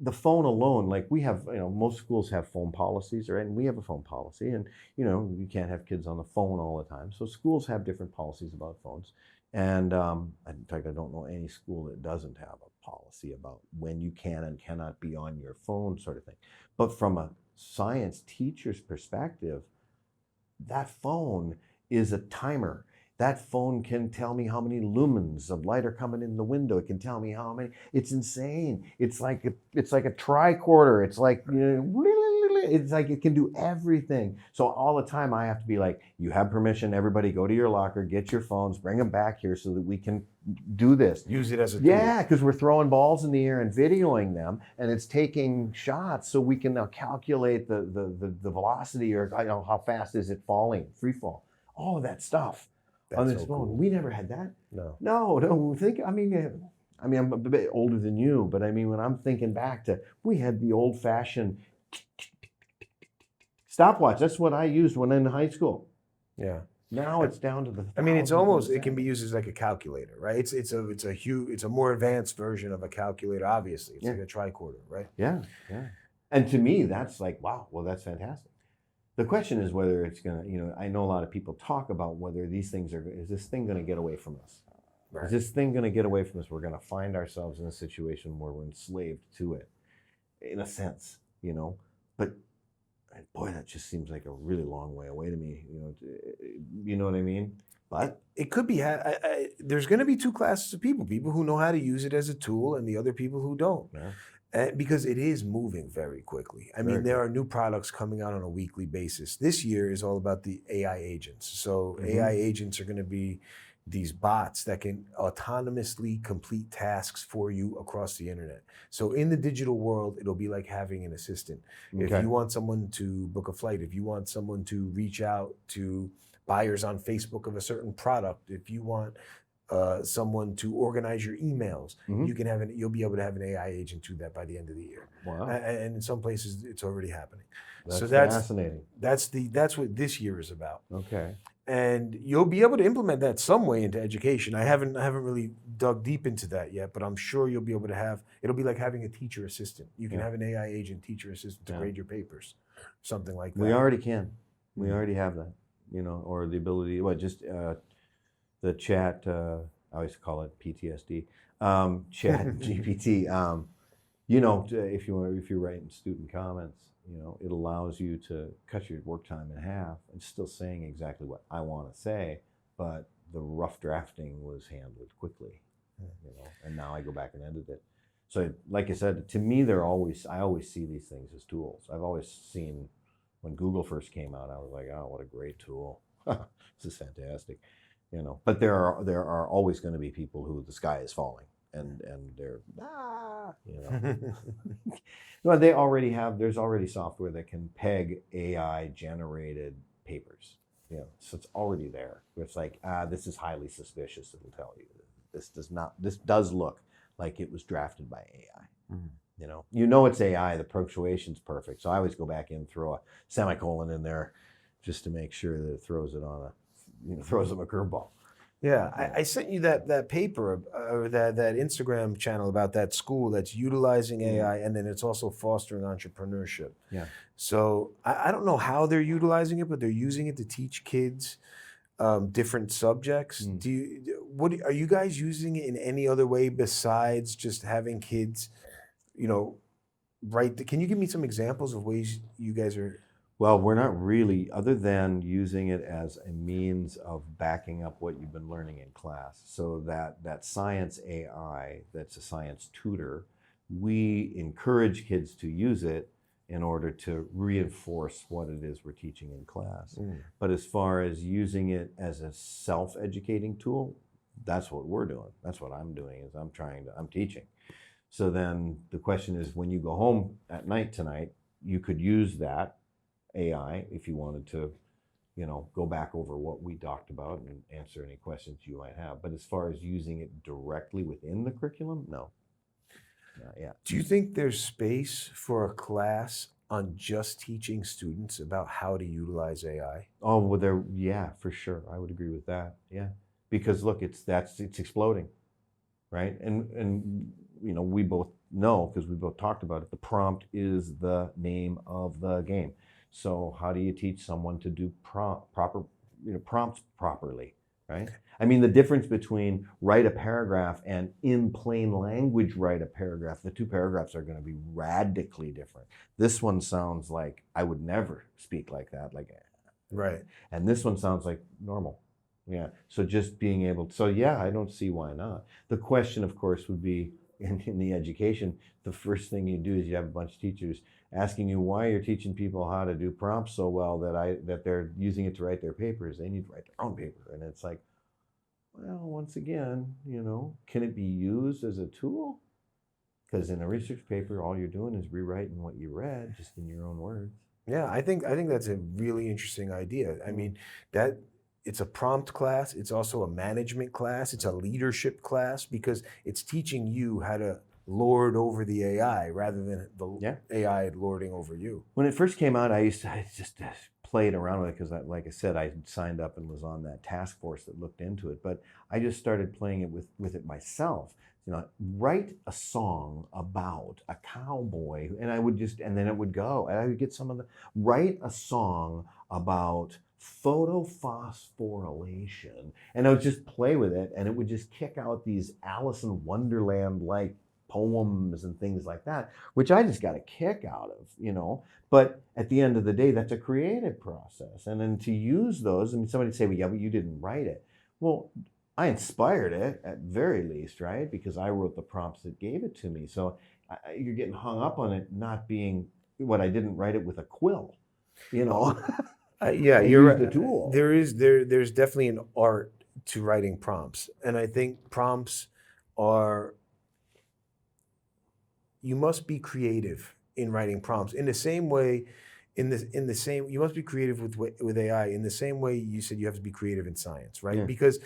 The phone alone, like we have, most schools have phone policies, right? And we have a phone policy, and you can't have kids on the phone all the time. So schools have different policies about phones. And in fact, I don't know any school that doesn't have a policy about when you can and cannot be on your phone, sort of thing. But from a science teacher's perspective, that phone is a timer. That phone can tell me how many lumens of light are coming in the window. It can tell me how many. It's insane. It's like a tricorder. It's like, it's like it can do everything. So all the time I have to be like, you have permission, everybody go to your locker, get your phones, bring them back here so that we can do this. Use it as a tool. Yeah, because we're throwing balls in the air and videoing them, and it's taking shots so we can now calculate the velocity, or how fast is it falling, free fall. All of that stuff. That's on this so phone. cool. We never had that. No. I'm a bit older than you, but I mean, when I'm thinking back to, we had the old-fashioned stopwatch. That's what I used when in high school. Yeah. Now it's down to the. I mean, it can be used as like a calculator, right? It's a more advanced version of a calculator. Obviously, it's like a tricorder, right? Yeah. And to me, that's like, wow. Well, that's fantastic. The question is whether it's gonna, I know a lot of people talk about whether these things is this thing gonna get away from us? Right. Is this thing gonna get away from us? We're gonna find ourselves in a situation where we're enslaved to it, in a sense, But boy, that just seems like a really long way away to me. You know what I mean? But it could be, there's going to be two classes of people who know how to use it as a tool and the other people who don't. yeah, Because it is moving very quickly. I mean, very there quick. are new products coming out on a weekly basis. This year is all about the AI agents. So Mhm. AI agents are going to be these bots that can autonomously complete tasks for you across the internet. So in the digital world, it'll be like having an assistant. If Okay. you want someone to book a flight, if you want someone to reach out to buyers on Facebook of a certain product, if you want someone to organize your emails, Mhm. you'll be able to have an AI agent do that by the end of the year. Wow. And in some places, it's already happening. That's So fascinating. that's what this year is about. Okay. And you'll be able to implement that some way into education. I haven't really dug deep into that yet, but I'm sure you'll be able to have. It'll be like having a teacher assistant. You can Yeah. have an AI agent teacher assistant to Yeah. grade your papers, something like that. We already can. We Mhm. already have that, or the ability, just the chat, I always call it PTSD, chat GPT. If you're writing student comments, it allows you to cut your work time in half and still saying exactly what I want to say, but the rough drafting was handled quickly, and now I go back and edit it. So, like I said, to me, I always see these things as tools. I've always seen when Google first came out, I was like, oh, what a great tool. This is fantastic. But there are always going to be people who the sky is falling and they're well, there's already software that can peg AI generated papers. So it's already there. It's like, this is highly suspicious. It'll tell you this does look like it was drafted by AI. It's AI. The punctuation's perfect. So I always go back in, throw a semicolon in there, just to make sure that it throws them a curveball. Yeah, I sent you that paper or that Instagram channel about that school that's utilizing AI, and then it's also fostering entrepreneurship. Yeah. So I don't know how they're utilizing it, but they're using it to teach kids different subjects. What are you guys using it in any other way besides just having kids, write? Can you give me some examples of ways you guys are? Well, we're not really, other than using it as a means of backing up what you've been learning in class. So that science AI, that's a science tutor, we encourage kids to use it in order to reinforce what it is we're teaching in class. But as far as using it as a self-educating tool, that's what we're doing. That's what I'm doing, is I'm teaching. So then the question is, when you go home at night tonight, you could use that AI if you wanted to, go back over what we talked about and answer any questions you might have. But as far as using it directly within the curriculum, no. Not yet. Do you think there's space for a class on just teaching students about how to utilize AI? Oh, well, yeah, for sure. I would agree with that. Yeah, because look, it's exploding, right? And we both know, because we both talked about it. The prompt is the name of the game. So how do you teach someone to do prompts properly, right? I mean, the difference between write a paragraph and in plain language write a paragraph, the two paragraphs are going to be radically different. This one sounds like I would never speak like that, Right. And this one sounds like normal. Yeah. So just being able to, so yeah, I don't see why not. The question, of course, would be in the education, the first thing you do is you have a bunch of teachers asking you why you're teaching people how to do prompts so well that they're using it to write their papers. They need to write their own paper. And it's like, well, once again, can it be used as a tool? Because in a research paper, all you're doing is rewriting what you read, just in your own words. Yeah, I think that's a really interesting idea. I mean, that it's a prompt class, it's also a management class, it's a leadership class, because it's teaching you how to lord over the AI rather than the AI lording over you. When it first came out, I just played around with it because, like I said, I signed up and was on that task force that looked into it. But I just started playing it with it myself. Write a song about a cowboy, and then it would go, and I would get write a song about photophosphorylation, and I would just play with it, and it would just kick out these Alice in Wonderland-like poems and things like that, which I just got a kick out of, But at the end of the day, that's a creative process. And then to use those, somebody say, well, yeah, but you didn't write it. Well, I inspired it at very least, right? Because I wrote the prompts that gave it to me. So you're getting hung up on it not being what I didn't write it with a quill, you know. Yeah, I you're used a right. tool. There's definitely an art to writing prompts, and I think prompts are, you must be creative in writing prompts in the same way, in the same, you must be creative with AI in the same way you said you have to be creative in science, right? Yeah. Because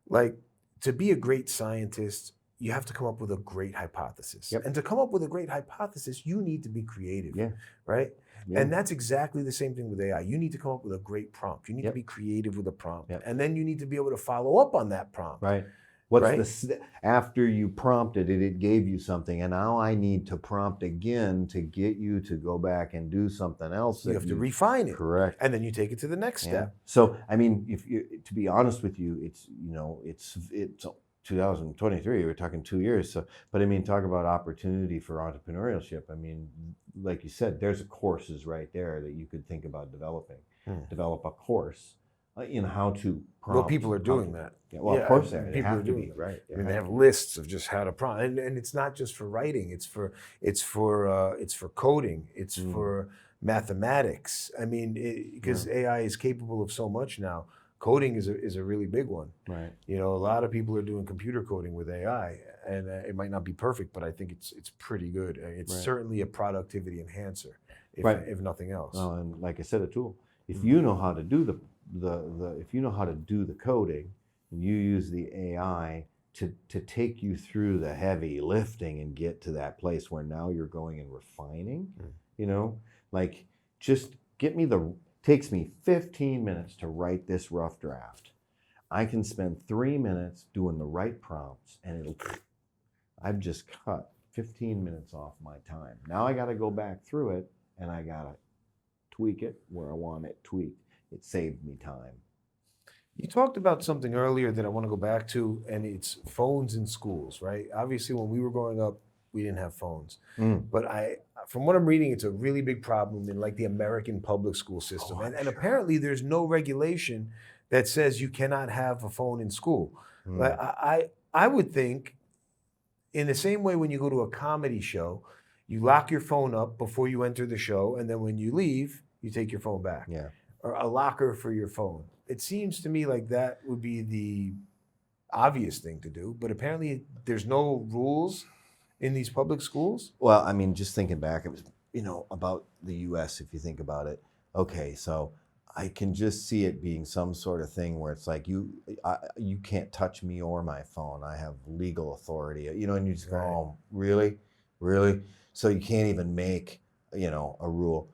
like, to be a great scientist, you have to come up with a great hypothesis. Yep. And to come up with a great hypothesis, you need to be creative, Yeah. right? Yeah. And that's exactly the same thing with AI. You need to come up with a great prompt. You need to Yep. be creative with a prompt. Yep. And then you need to be able to follow up on that prompt. Right. What's Right? after you prompted it, it gave you something, and now I need to prompt again to get you to go back and do something else. You have to refine it. Correct. And then you take it to the next step. So, I mean, if you, to be honest with you, it's, it's 2023. We're talking 2 years. So, but I mean, talk about opportunity for entrepreneurship. I mean, like you said, there's courses right there that you could think about developing. Develop a course in how to prompt. Well, people are doing that. Yeah, well, Yeah, of course they people have are to doing be, that. right? I mean, they have lists of just how to prompt, and it's not just for writing. It's for coding. It's for mathematics. I mean, because AI is capable of so much now. Coding is a really big one. Right. You know, a lot of people are doing computer coding with AI, and it might not be perfect, but I think it's pretty good. It's certainly a productivity enhancer, if nothing else. Well, and like I said, a tool. If you know how to do if you know how to do the coding, and you use the AI to take you through the heavy lifting and get to that place where now you're going and refining, like just takes me 15 minutes to write this rough draft. I can spend 3 minutes doing the right prompts, and I've just cut 15 minutes off my time. Now I got to go back through it, and I got to tweak it where I want it tweaked. It saved me time. You talked about something earlier that I want to go back to, and it's phones in schools, right? Obviously, when we were growing up, we didn't have phones. But from what I'm reading, it's a really big problem in like the American public school system. And apparently there's no regulation that says you cannot have a phone in school. Like, I would think, in the same way when you go to a comedy show, you lock your phone up before you enter the show, and then when you leave, you take your phone back. Yeah. Or a locker for your phone. It seems to me like that would be the obvious thing to do, but apparently there's no rules in these public schools. Well, I mean, just thinking back, it was, about the US, if you think about it. Okay, so I can just see it being some sort of thing where it's like, you can't touch me or my phone. I have legal authority, and you just go, oh, really? Really? So you can't even make, a rule.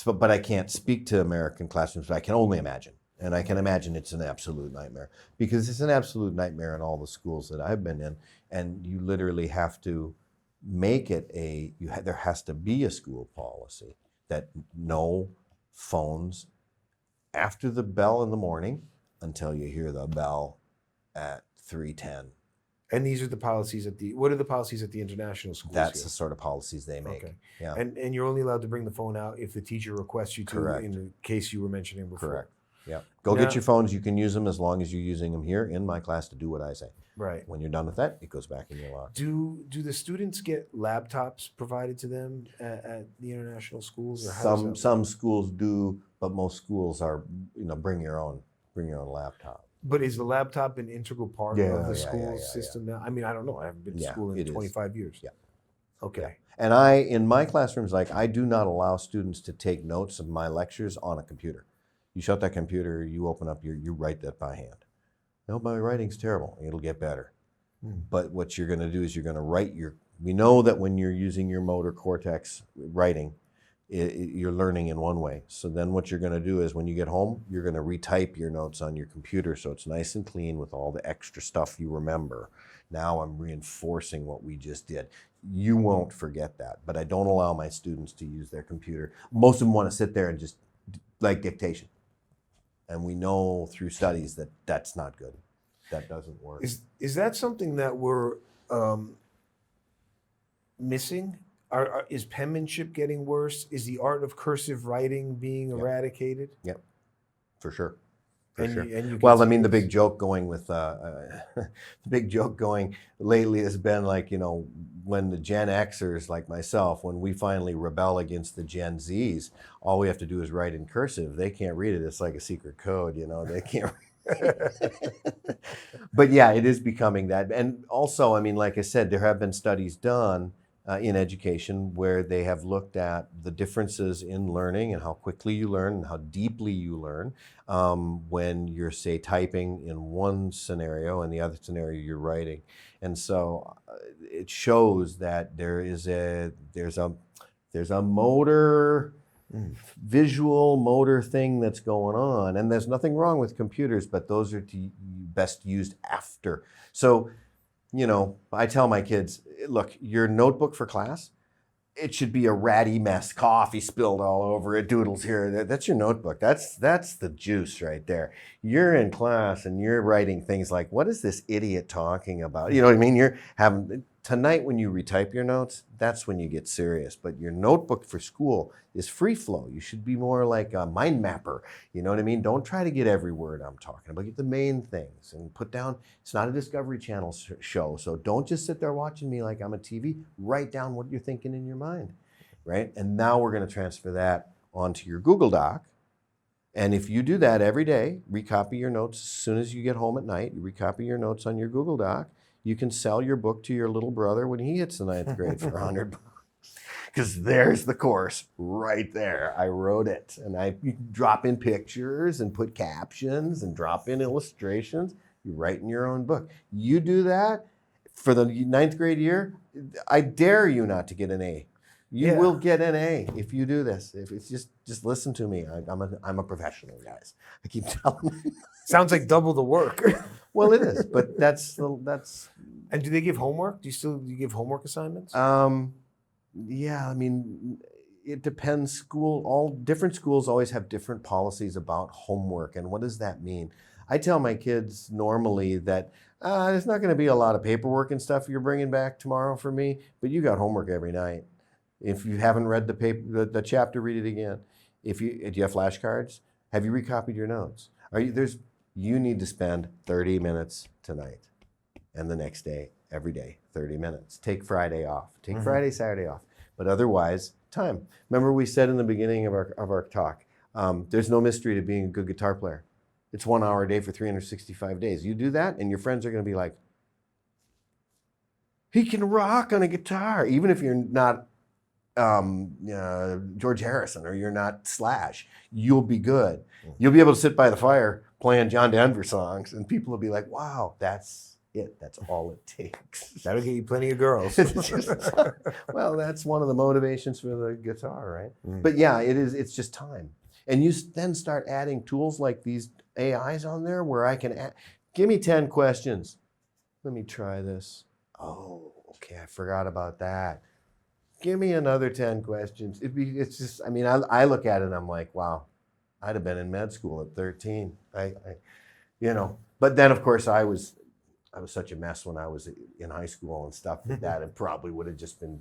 But I can't speak to American classrooms, but I can only imagine. And I can imagine it's an absolute nightmare, because it's an absolute nightmare in all the schools that I've been in. And you literally have to make it there has to be a school policy that no phones after the bell in the morning until you hear the bell at 3:10. And these are the policies what are the policies at the international schools? That's the sort of policies they make. Okay. Yeah. And you're only allowed to bring the phone out if the teacher requests you to. Correct. In the case you were mentioning before. Correct. Yeah. Go get your phones. You can use them as long as you're using them here in my class to do what I say. Right. When you're done with that, it goes back in your locker. Do the students get laptops provided to them at the international schools? Or Some schools do, but most schools are, bring your own laptop. But is the laptop an integral part of the school system now? I mean, I don't know. I haven't been to school in 25 years. Yeah. Okay. Yeah. And in my classrooms, I do not allow students to take notes of my lectures on a computer. You shut that computer, you open up, you write that by hand. No, my writing's terrible. It'll get better. But what you're going to do is you're going to write we know that when you're using your motor cortex writing, you're learning in one way. So then what you're going to do is when you get home, you're going to retype your notes on your computer so it's nice and clean with all the extra stuff you remember. Now I'm reinforcing what we just did. You won't forget that, but I don't allow my students to use their computer. Most of them want to sit there and just like dictation. And we know through studies that that's not good. That doesn't work. Is that something that we're missing? Is penmanship getting worse? Is the art of cursive writing being eradicated? Yep, for sure. For and sure. you Well, I can mean, the see big joke going with the big joke going lately has been like, you know, when the Gen Xers like myself, when we finally rebel against the Gen Zs, all we have to do is write in cursive. They can't read it. It's like a secret code, you know. They can't. But yeah, it is becoming that. And also, I mean, like I said, there have been studies done in education where they have looked at the differences in learning and how quickly you learn and how deeply you learn when you're, say, typing in one scenario and the other scenario you're writing. And so it shows that there's a motor, visual motor thing that's going on, and there's nothing wrong with computers, but those are best used after. So, you know, I tell my kids, look, your notebook for class, it should be a ratty mess, coffee spilled all over it, doodles here. That's your notebook. That's the juice right there. You're in class and you're writing things like, what is this idiot talking about? You know what I mean? You're having, tonight when you retype your notes, that's when you get serious. But your notebook for school is free flow. You should be more like a mind mapper. You know what I mean? Don't try to get every word I'm talking about. Get the main things and put down, it's not a Discovery Channel show. So don't just sit there watching me like I'm a TV. Write down what you're thinking in your mind, right? And now we're going to transfer that onto your Google Doc. And if you do that every day, recopy your notes as soon as you get home at night, you recopy your notes on your Google Doc, you can sell your book to your little brother when he hits the 9th grade for $100. Because there's the course right there. I wrote it. And you drop in pictures and put captions and drop in illustrations. You write in your own book. You do that for the 9th grade year, I dare you not to get an A. You will get an A if you do this. If it's just listen to me. I'm a professional, guys. I keep telling you. Sounds like double the work. Well, it is, but that's. And do they give homework? Do you give homework assignments? Yeah, I mean, it depends. All different schools always have different policies about homework, and what does that mean? I tell my kids normally that there's not going to be a lot of paperwork and stuff you're bringing back tomorrow for me, but you got homework every night. If you haven't read the chapter, read it again. Do you have flashcards? Have you recopied your notes? You need to spend 30 minutes tonight and the next day, every day, 30 minutes. Take Friday off. Take Friday, Saturday off. But otherwise, time. Remember we said in the beginning of our talk, there's no mystery to being a good guitar player. It's 1 hour a day for 365 days. You do that and your friends are going to be like, he can rock on a guitar, even if you're not George Harrison or you're not Slash, you'll be good. You'll be able to sit by the fire playing John Denver songs and people will be like, wow, that's it. That's all it takes. That'll get you plenty of girls. Well, that's one of the motivations for the guitar, right? But yeah, it's just time. And you then start adding tools like these AIs on there where I can give me 10 questions. Let me try this. Oh, okay, I forgot about that. Give me another 10 questions. It's just, I mean, I look at it and I'm like, wow, I'd have been in med school at 13. But then of course I was such a mess when I was in high school and stuff that it probably would have just been,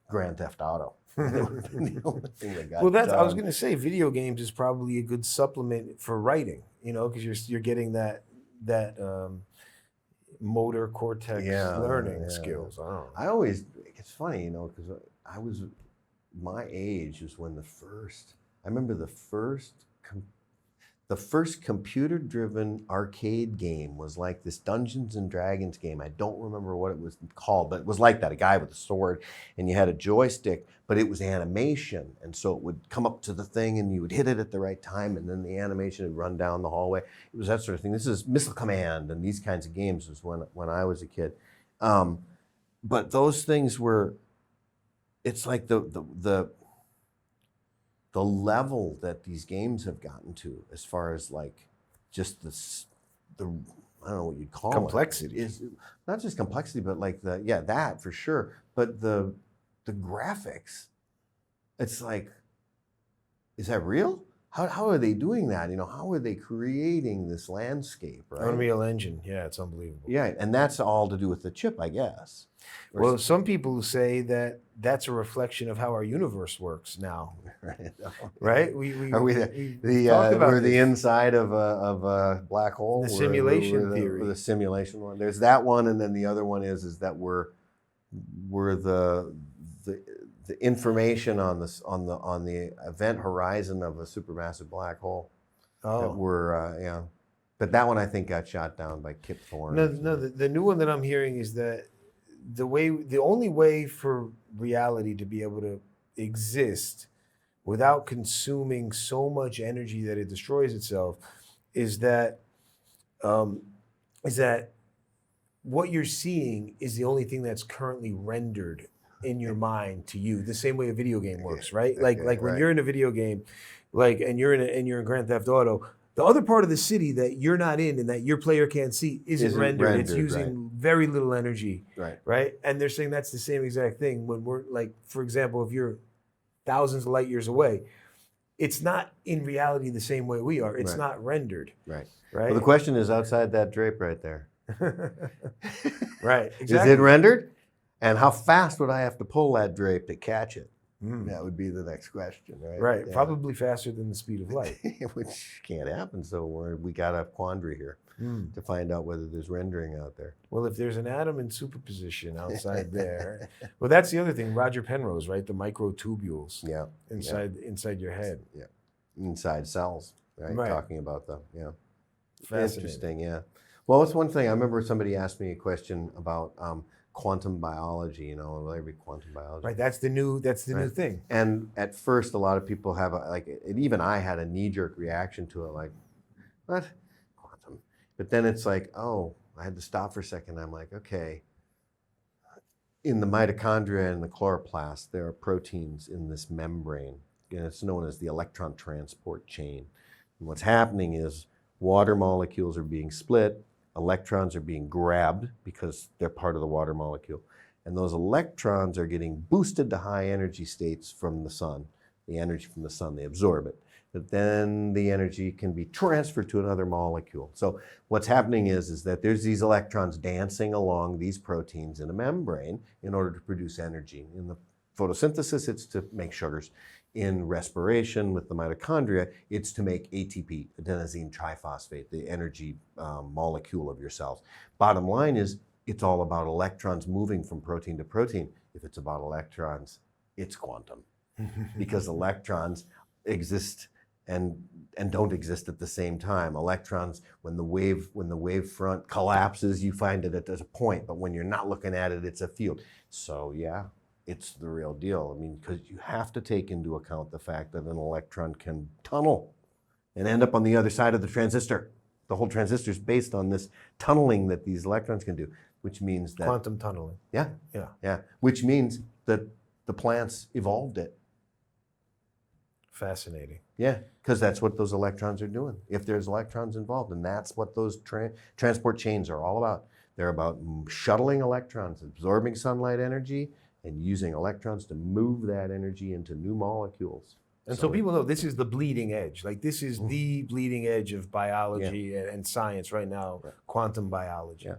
Grand Theft Auto. Well, I was going to say video games is probably a good supplement for writing, because you're getting that motor cortex learning skills. I always, it's funny, because my age was when I remember the first computer-driven arcade game was like this Dungeons and Dragons game. I don't remember what it was called, but it was like that, a guy with a sword, and you had a joystick, but it was animation, and so it would come up to the thing, and you would hit it at the right time, and then the animation would run down the hallway. It was that sort of thing. This is Missile Command, and these kinds of games was when I was a kid. But those things were, it's like the level that these games have gotten to, as far as like just the I don't know what you'd call complexity. Is not just complexity, but like that for sure. But the graphics, it's like, is that real? how are they doing that? You know, how are they creating this landscape, right? Unreal Engine, yeah, it's unbelievable. Yeah, and that's all to do with the chip, I guess. Or Well, some people say that that's a reflection of how our universe works now, right? right? Are we we're the inside of a black hole? The simulation we're theory. the simulation one. There's that one, and then the other one is that we're the information on the event horizon of a supermassive black hole. That we're but that one I think got shot down by Kip Thorne. No. The new one that I'm hearing is that the only way for reality to be able to exist without consuming so much energy that it destroys itself is that what you're seeing is the only thing that's currently rendered in your mind to you, the same way a video game works, right? Like when you're in a video game, and you're in Grand Theft Auto, the other part of the city that you're not in and that your player can't see isn't rendered. It's using very little energy, right? And they're saying that's the same exact thing when we're for example, if you're thousands of light years away, it's not in reality the same way we are. It's not rendered, right? Well, the question is outside that drape right there. Right. Exactly. Is it rendered? And how fast would I have to pull that drape to catch it? That would be the next question, right? Right. Yeah. Probably faster than the speed of light. Which can't happen. So we got a quandary here to find out whether there's rendering out there. Well, if there's an atom in superposition outside there, well, that's the other thing. Roger Penrose, right? The microtubules. Yeah. Inside your head. Yeah. Inside cells, right? Talking about them. Yeah. Interesting. Yeah. Well, it's one thing. I remember somebody asked me a question about quantum biology. You know, every quantum biology. Right. That's the new thing. And at first, a lot of people have even I had a knee-jerk reaction to it, like, what? Quantum. But then it's like, oh, I had to stop for a second. I'm like, okay. In the mitochondria and the chloroplast, there are proteins in this membrane, and it's known as the electron transport chain. And what's happening is water molecules are being split, electrons are being grabbed because they're part of the water molecule. And those electrons are getting boosted to high energy states from the sun. The energy from the sun, they absorb it. But then the energy can be transferred to another molecule. So what's happening is that there's these electrons dancing along these proteins in a membrane in order to produce energy. In the photosynthesis, it's to make sugars. In respiration with the mitochondria, it's to make ATP, adenosine triphosphate, the energy molecule of your cells. Bottom line is, it's all about electrons moving from protein to protein. If it's about electrons, it's quantum. Because electrons exist and don't exist at the same time. Electrons, when the wave front collapses, you find it at a point, but when you're not looking at it, it's a field. So yeah, it's the real deal. I mean, because you have to take into account the fact that an electron can tunnel and end up on the other side of the transistor. The whole transistor is based on this tunneling that these electrons can do, which means that quantum tunneling. Yeah. Which means that the plants evolved it. Fascinating. Yeah, because that's what those electrons are doing. If there's electrons involved, and that's what those transport chains are all about. They're about shuttling electrons, absorbing sunlight energy, and using electrons to move that energy into new molecules. And so people know this is the bleeding edge. Like this is the bleeding edge of biology and science right now, quantum biology. Yeah.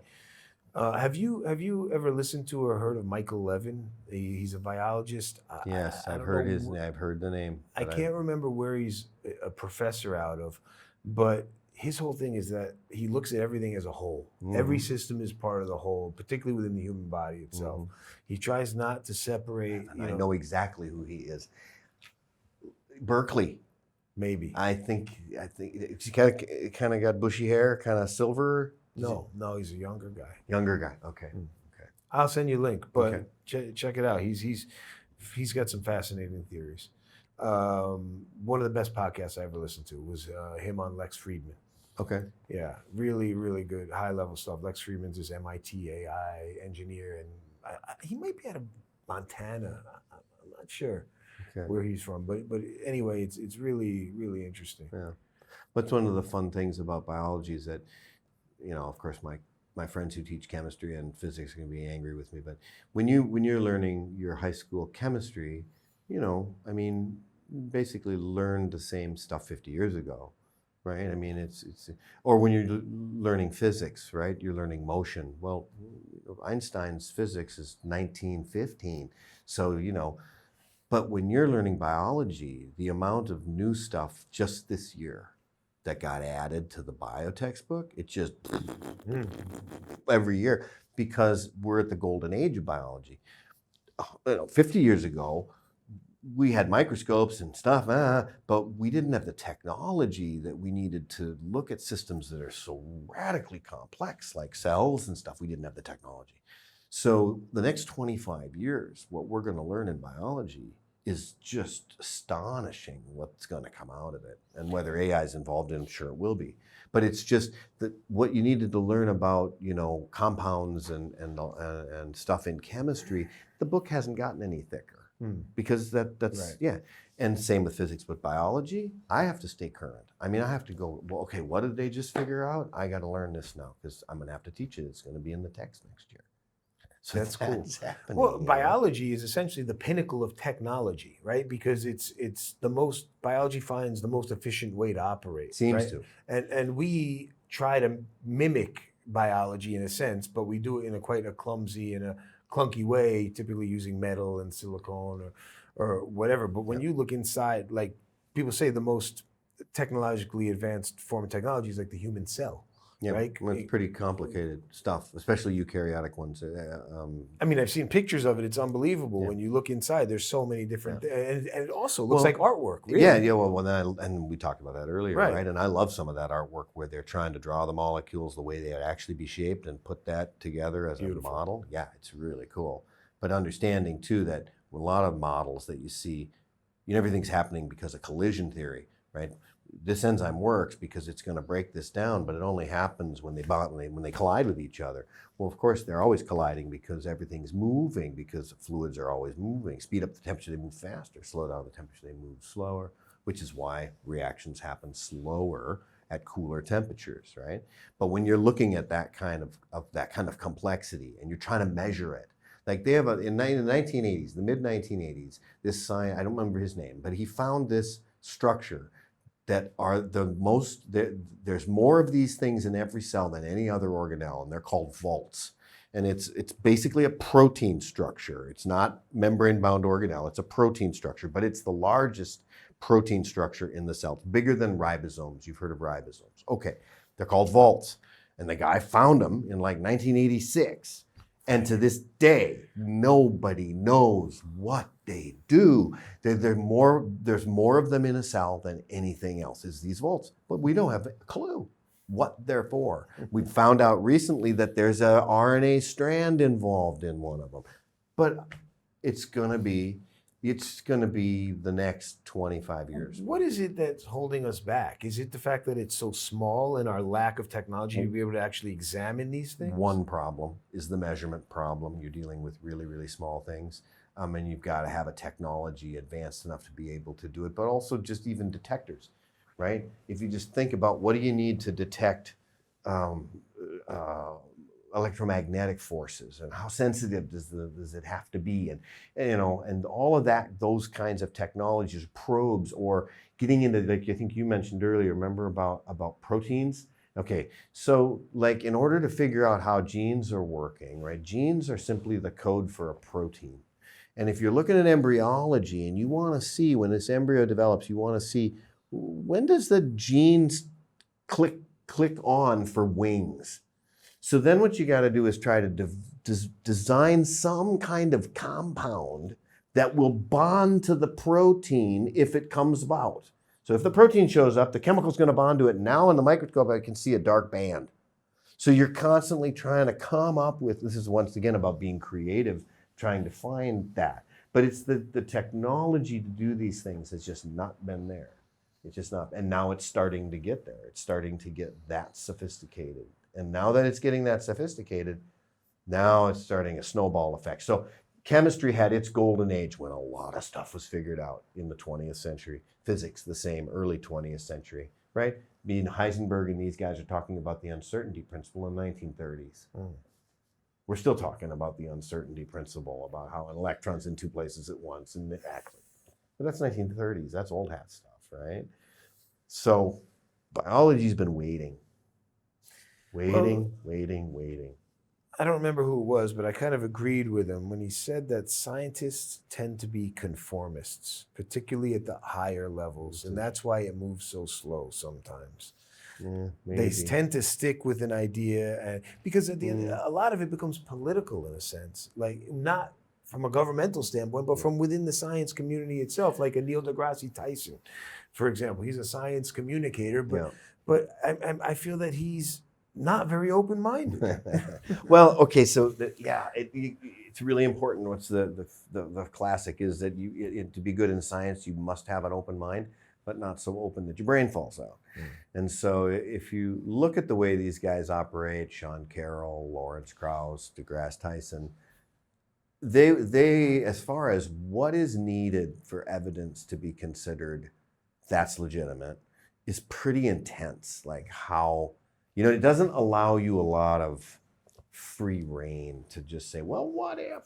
Have you ever listened to or heard of Michael Levin? He's a biologist. Yes, I've heard his name. I've heard the name. I can't remember where he's a professor out of, but his whole thing is that he looks at everything as a whole. Every system is part of the whole, particularly within the human body itself. He tries not to separate. I know exactly who he is. Berkeley. Maybe. I think he kind of got bushy hair, kind of silver. No, he's a younger guy. Younger guy. Okay. Okay. I'll send you a link, but check it out. He's got some fascinating theories. One of the best podcasts I ever listened to was him on Lex Friedman. Okay. Yeah, really, really good, high level stuff. Lex Friedman's this MIT AI engineer, and he might be out of Montana. I'm not sure where he's from, but anyway, it's really, really interesting. Yeah. What's one of the fun things about biology is that, of course, my friends who teach chemistry and physics are going to be angry with me, but when you're learning your high school chemistry, I mean, basically learned the same stuff 50 years ago, right? I mean, it's or when you're learning physics, right? You're learning motion. Well, Einstein's physics is 1915, so But when you're learning biology, the amount of new stuff just this year that got added to the bio textbook, it just every year, because we're at the golden age of biology. 50 years ago, we had microscopes and stuff, but we didn't have the technology that we needed to look at systems that are so radically complex, like cells and stuff. We didn't have the technology. So the next 25 years, what we're going to learn in biology is just astonishing what's going to come out of it. And whether AI is involved in it, I'm sure it will be. But it's just that what you needed to learn about, compounds and stuff in chemistry, the book hasn't gotten any thicker. Because that's Right. yeah. And same with physics, but biology, I have to stay current. I mean, I have to go, well, okay, what did they just figure out? I got to learn this now because I'm going to have to teach it. It's going to be in the text next year. So That's cool. happening. Well, biology is essentially the pinnacle of technology, right? Because it's the most biology finds the most efficient way to operate. Seems right? to. And we try to mimic biology in a sense, but we do it in a quite a clumsy and a clunky way, typically using metal and silicone or whatever. But when you look inside, like people say, the most technologically advanced form of technology is like the human cell. Yeah, right? well, it's pretty complicated stuff, especially eukaryotic ones. I mean, I've seen pictures of it. It's unbelievable. When you look inside, there's so many different, and it also looks like artwork. Really. Yeah. Well, and we talked about that earlier, Right. right? And I love some of that artwork where they're trying to draw the molecules the way they would actually be shaped and put that together as Beautiful. a model. Yeah, it's really cool. But understanding too that a lot of models that you see, everything's happening because of collision theory, right? This enzyme works because it's going to break this down, but it only happens when they collide with each other. Well, of course, they're always colliding because everything's moving, because fluids are always moving. Speed up the temperature, they move faster. Slow down the temperature, they move slower, which is why reactions happen slower at cooler temperatures, right? But when you're looking at that kind of complexity and you're trying to measure it, like they have in the 1980s, the mid 1980s, this scientist, I don't remember his name, but he found this structure that are there's more of these things in every cell than any other organelle, and they're called vaults. And it's basically a protein structure. It's not membrane-bound organelle, it's a protein structure, but it's the largest protein structure in the cell. It's bigger than ribosomes. You've heard of ribosomes. Okay, they're called vaults. And the guy found them in like 1986. And to this day, nobody knows what they do. There's more of them in a cell than anything else is these vaults. But we don't have a clue what they're for. We found out recently that there's a RNA strand involved in one of them. But it's going to be the next 25 years. What is it that's holding us back? Is it the fact that it's so small and our lack of technology to be able to actually examine these things? One problem is the measurement problem. You're dealing with really, really small things. And you've got to have a technology advanced enough to be able to do it, but also just even detectors, right? If you just think about what do you need to detect electromagnetic forces, and how sensitive does it have to be, and all of that, those kinds of technologies, probes, or getting into, like I think you mentioned earlier, remember about proteins? Okay, so like in order to figure out how genes are working, right? Genes are simply the code for a protein. And if you're looking at embryology and you want to see when this embryo develops, you want to see when does the genes click on for wings. So then what you got to do is try to design some kind of compound that will bond to the protein if it comes about. So if the protein shows up, the chemical's going to bond to it. Now in the microscope, I can see a dark band. So you're constantly trying to come up with, this is once again about being creative, trying to find that. But it's the technology to do these things has just not been there. It's just not, and now it's starting to get there. It's starting to get that sophisticated. And now that it's getting that sophisticated, now it's starting a snowball effect. So chemistry had its golden age when a lot of stuff was figured out in the 20th century. Physics, the same, early 20th century, right? I mean, Heisenberg and these guys are talking about the uncertainty principle in the 1930s. We're still talking about the uncertainty principle, about how an electron's in two places at once. And actually, But that's 1930s. That's old hat stuff, right? So biology's been waiting. Well, Waiting. I don't remember who it was, but I kind of agreed with him when he said that scientists tend to be conformists, particularly at the higher levels, and that's why it moves so slow sometimes. Yeah, They maybe. tend to stick with an idea, and because at the end, a lot of it becomes political in a sense, like not from a governmental standpoint, but from within the science community itself, like a Neil deGrasse Tyson, for example. He's a science communicator, Yeah. but I feel that he's not very open-minded. Well, okay, so it's really important. What's the classic is that to be good in science, you must have an open mind, but not so open that your brain falls out. And so if you look at the way these guys operate, Sean Carroll, Lawrence Krauss, deGrasse Tyson, they as far as what is needed for evidence to be considered that's legitimate is pretty intense. Like how, it doesn't allow you a lot of free reign to just say, well, what if?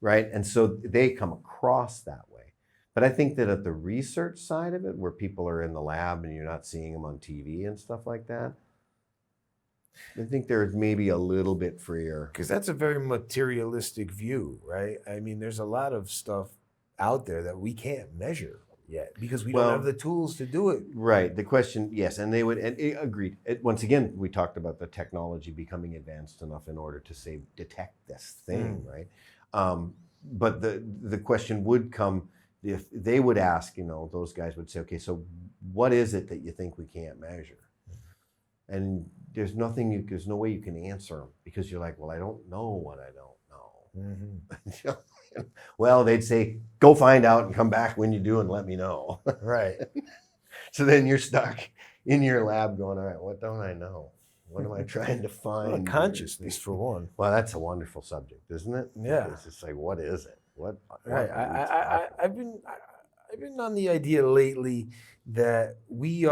Right? And so they come across that way. But I think that at the research side of it, where people are in the lab and you're not seeing them on TV and stuff like that, I think there's maybe a little bit freer. Because that's a very materialistic view, right? I mean, there's a lot of stuff out there that we can't measure yet because we don't have the tools to do it. Right. The question, yes, and they would, and agreed. Once again, we talked about the technology becoming advanced enough in order to say detect this thing, right? But the question would come if they would ask, those guys would say, okay, so what is it that you think we can't measure? And there's no way you can answer them because you're like, well, I don't know what I don't know. Well, they'd say, go find out and come back when you do and let me know. Right. So then you're stuck in your lab going, all right, what don't I know? What am I trying to find? Well, consciousness, for one. Well, that's a wonderful subject, isn't it? Yeah. It's just like, what is it? What Right. I've been on the idea lately that we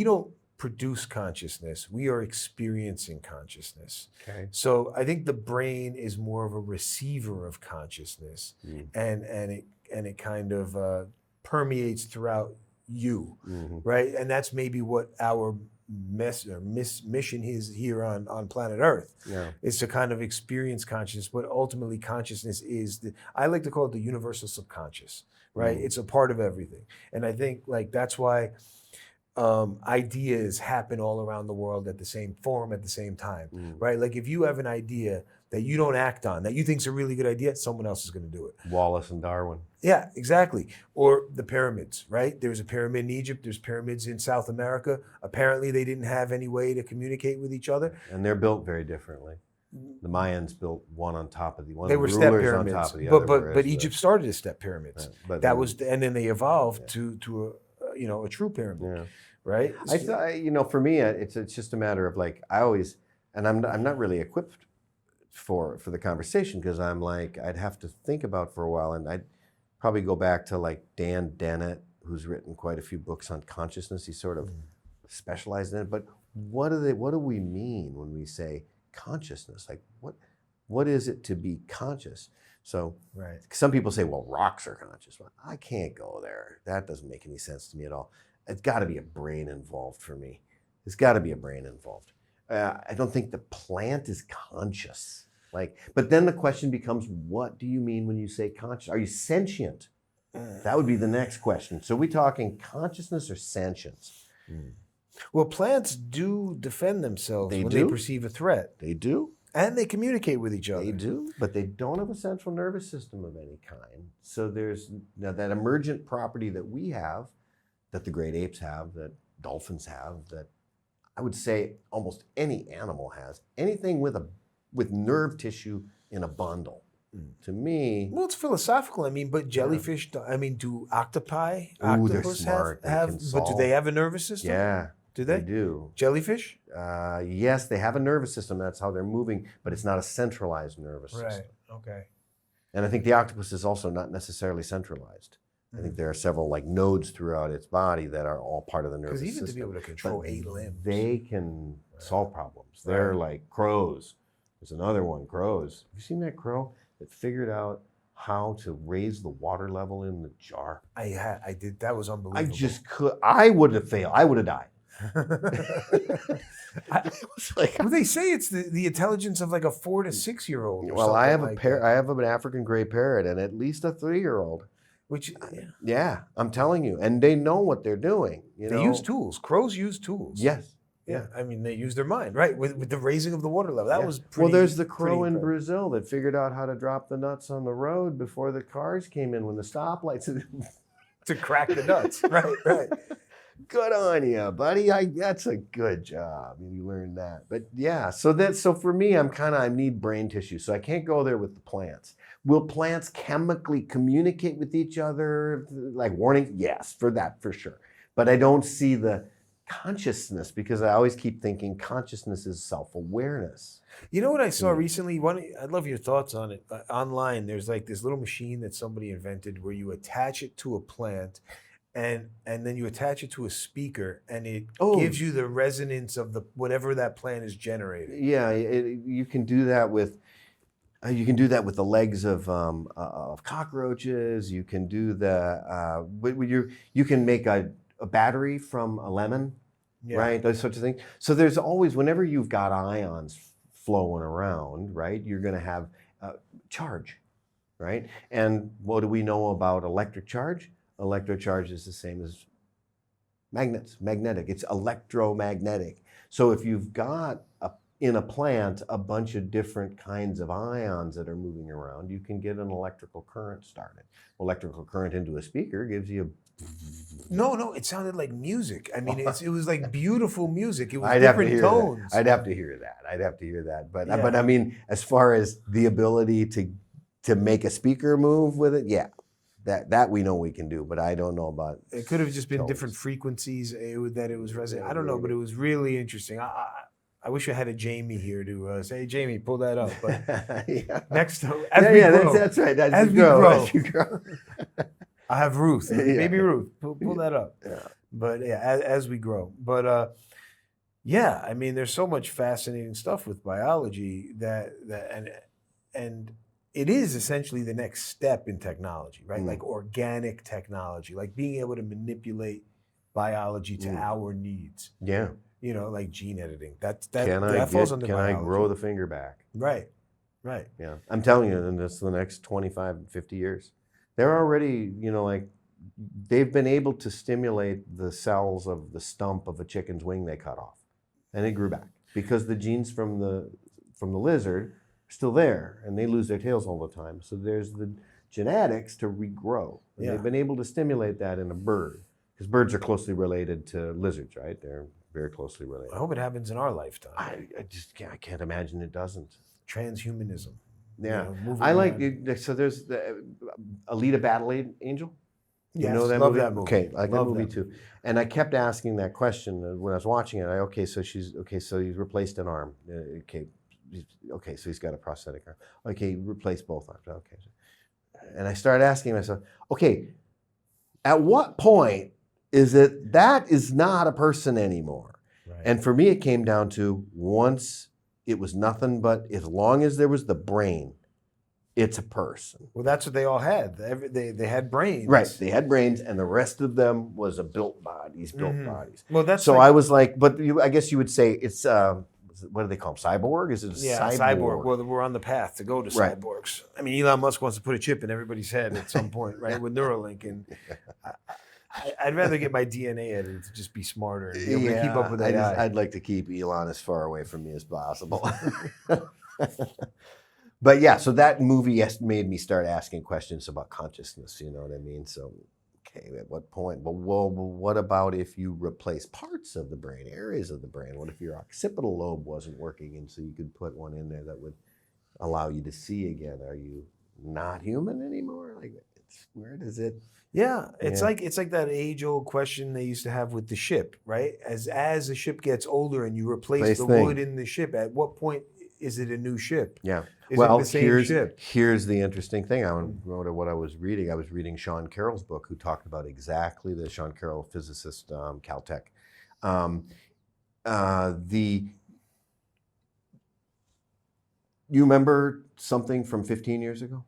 don't produce consciousness. We are experiencing consciousness. Okay. So I think the brain is more of a receiver of consciousness, and it kind of permeates throughout you, right? And that's maybe what our mission is here on planet Earth. Yeah. Is to kind of experience consciousness, but ultimately consciousness is I like to call it the universal subconscious, right? It's a part of everything, and I think like that's why ideas happen all around the world at the same form at the same time, right? Like if you have an idea that you don't act on, that you think is a really good idea, someone else is going to do it. Wallace and Darwin. Yeah, exactly. Or the pyramids, right? There's a pyramid in Egypt. There's pyramids in South America. Apparently they didn't have any way to communicate with each other. And they're built very differently. The Mayans built one on top of the one. They were step pyramids, on top of the other, but Egypt started as step pyramids. But that was, and then they evolved to a true pyramid. Yeah. Right. I thought, for me, it's just a matter of like I always, and I'm not really equipped for the conversation because I'm like I'd have to think about for a while, and I'd probably go back to like Dan Dennett, who's written quite a few books on consciousness. He's sort of specialized in it. But what do we mean when we say consciousness? Like what is it to be conscious? So some people say, well, rocks are conscious. Well, I can't go there. That doesn't make any sense to me at all. It's got to be a brain involved for me. There's got to be a brain involved. I don't think the plant is conscious. But then the question becomes, what do you mean when you say conscious? Are you sentient? That would be the next question. So are we talking consciousness or sentience? Well, plants do defend themselves when they perceive a threat. They do. And they communicate with each other. They do, but they don't have a central nervous system of any kind. So there's that emergent property that we have, that the great apes have, that dolphins have, that I would say almost any animal has. Anything with nerve tissue in a bundle. To me, well, it's philosophical. I mean, but jellyfish. I mean, do octopi? They're smart. But do they have a nervous system? Yeah. Do they? They do. Jellyfish? Yes, they have a nervous system. That's how they're moving, but it's not a centralized nervous system. Right. Okay. And I think the octopus is also not necessarily centralized. I think there are several nodes throughout its body that are all part of the nervous system. Because even to be able to control 8 limbs, they can solve problems. They're like crows. There's another one, crows. Have you seen that crow that figured out how to raise the water level in the jar. I did. That was I unbelievable. just could. I would have failed. I would have died. I, It was like, well, they say it's the intelligence of like a 4 to 6 year old. well, I have that. I have an African gray parrot and at least a 3-year-old. Which Yeah, I'm telling you, and they know what they're doing. they use tools. Crows use tools. Yes. Yeah, I mean they use their mind, right? With the raising of the water level, that Yeah. was pretty. Well, there's the crow pretty in incredible. Brazil that figured out how to drop the nuts on the road before the cars came in when the stoplights. To crack the nuts, right. Good on you, buddy. That's a good job. You learned that. But yeah, so for me, I need brain tissue, so I can't go there with the plants. Will plants chemically communicate with each other, like warning? Yes, for sure. But I don't see the consciousness because I always keep thinking consciousness is self-awareness. You know what I saw recently? I'd love your thoughts on it. Online, there's like this little machine that somebody invented where you attach it to a plant, and then you attach it to a speaker, and it gives you the resonance of the whatever that plant is generating. Yeah, you can do that with. You can do that with the legs of cockroaches. You can do you can make a battery from a lemon, right? Those sorts of things. So there's always, whenever you've got ions flowing around, right, you're going to have charge, right? And what do we know about electric charge? Electric charge is the same as magnets, magnetic. It's electromagnetic. So if you've got in a plant a bunch of different kinds of ions that are moving around, you can get an electrical current started. Electrical current into a speaker gives you No, it sounded like music. I mean, it was like beautiful music. It was I'd different have to hear tones. I'd have to hear that. But I mean, as far as the ability to make a speaker move with it, yeah, that we know we can do. But I don't know about it. Could have just been tones. different frequencies that it was resonating. I don't know, but it was really interesting. I wish I had a Jamie here to say, hey, Jamie, pull that up. But next time, that's right. As you grow. I have Ruth, baby Ruth. Pull that up. Yeah. But yeah, as we grow. But yeah, I mean, there's so much fascinating stuff with biology and it is essentially the next step in technology, right? Like organic technology, like being able to manipulate biology to our needs. Yeah. You know, like gene editing. That falls under Can biology. I grow the finger back? Right. Yeah. I'm telling you, in the next 25, 50 years, they're already, like they've been able to stimulate the cells of the stump of a chicken's wing they cut off, and it grew back because the genes from the lizard are still there, and they lose their tails all the time. So there's the genetics to regrow. And they've been able to stimulate that in a bird because birds are closely related to lizards, right? They're very closely related. I hope it happens in our lifetime. I can't imagine it doesn't. Transhumanism. Yeah, I like it. So there's the Alita Battle Angel. Yeah, you know that love movie? that movie. Okay, I like that movie that too. And I kept asking that question when I was watching it. So he's replaced an arm. So he's got a prosthetic arm. Okay, replace both arms. Okay, and I started asking myself, okay, at what point is it that is not a person anymore? Right. And for me, it came down to once it was nothing but as long as there was the brain, it's a person. Well, that's what they all had. They had brains. Right. They had brains, and the rest of them was built bodies. Well, that's so I was like, but I guess you would say it's what do they call them? Cyborg? Is it a cyborg? Well, we're on the path to go to cyborgs. I mean, Elon Musk wants to put a chip in everybody's head at some point, right? With Neuralink, and I'd rather get my DNA edited to just be smarter and be able to keep up with AI. I'd like to keep Elon as far away from me as possible. But yeah, so that movie made me start asking questions about consciousness. You know what I mean? So, okay, at what point? Well, what about if you replace parts of the brain, areas of the brain? What if your occipital lobe wasn't working, and so you could put one in there that would allow you to see again? Are you not human anymore? Like, where does it? Yeah, it's like that age-old question they used to have with the ship, right? As the ship gets older and you replace the wood in the ship, at what point is it a new ship? Yeah. Is it the same ship? Here's the interesting thing. I wrote what I was reading. I was reading Sean Carroll's book, who talked about exactly this. Sean Carroll, physicist, Caltech. You remember something from 15 years ago?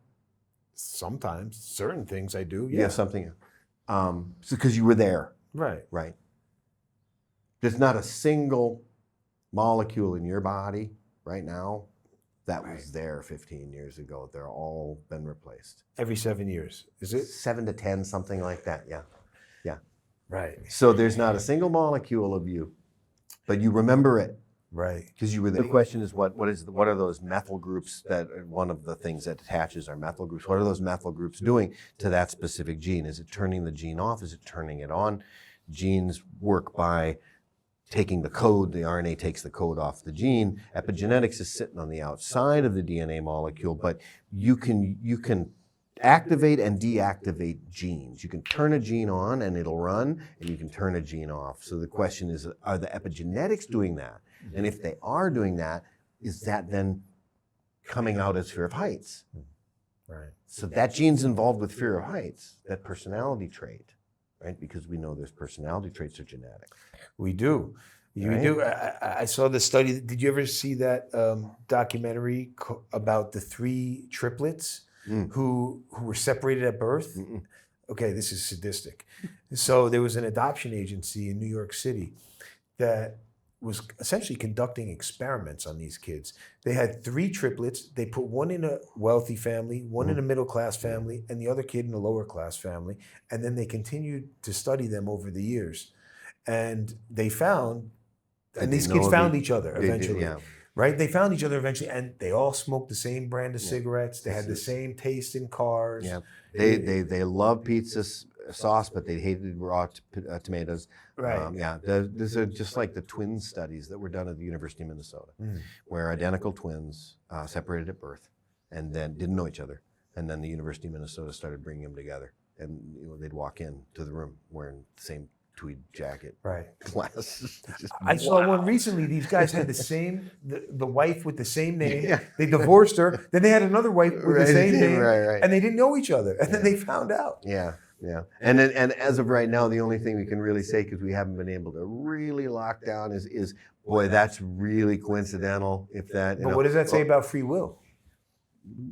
Sometimes certain things I do. Yeah, something. So because you were there, Right. right? There's not a single molecule in your body right now that was there 15 years ago. They're all been replaced. Every 7 years, is it? 7 to 10, something like that. Yeah. Right. So there's not a single molecule of you, but you remember it Right. because you were there. The question is, what are those methyl groups that are one of the things that attaches are methyl groups? What are those methyl groups doing to that specific gene? Is it turning the gene off? Is it turning it on? Genes work by taking the code. The RNA takes the code off the gene. Epigenetics is sitting on the outside of the DNA molecule, but you can activate and deactivate genes. You can turn a gene on and it'll run, and you can turn a gene off. So the question is, are the epigenetics doing that? And if they are doing that, is that then coming out as fear of heights? Right. So that gene's involved with fear of heights, that personality trait, right? Because we know there's personality traits are genetic. We do. You Right. do. I saw the study. Did you ever see that documentary about the 3 triplets who were separated at birth? Mm-mm. Okay, this is sadistic. So there was an adoption agency in New York City that was essentially conducting experiments on these kids. They had 3 triplets. They put one in a wealthy family, one in a middle class family, and the other kid in a lower class family. And then they continued to study them over the years. And they found, and these kids found each other eventually. Right? They found each other eventually, and they all smoked the same brand of cigarettes. They had the same taste in cars. Yeah, they love pizza sauce, but they hated raw tomatoes. Right. These are just like the twin studies that were done at the University of Minnesota, where identical twins separated at birth and then didn't know each other. And then the University of Minnesota started bringing them together. And they'd walk into the room wearing the same tweed jacket. Right. Glasses. I saw one recently. These guys had the same, the wife with the same name. Yeah. They divorced her. Then they had another wife with the same name. Right. And they didn't know each other. And then they found out. Yeah. And as of right now, the only thing we can really say, because we haven't been able to really lock down, is boy, that's really coincidental. If that. But what does that say about free will?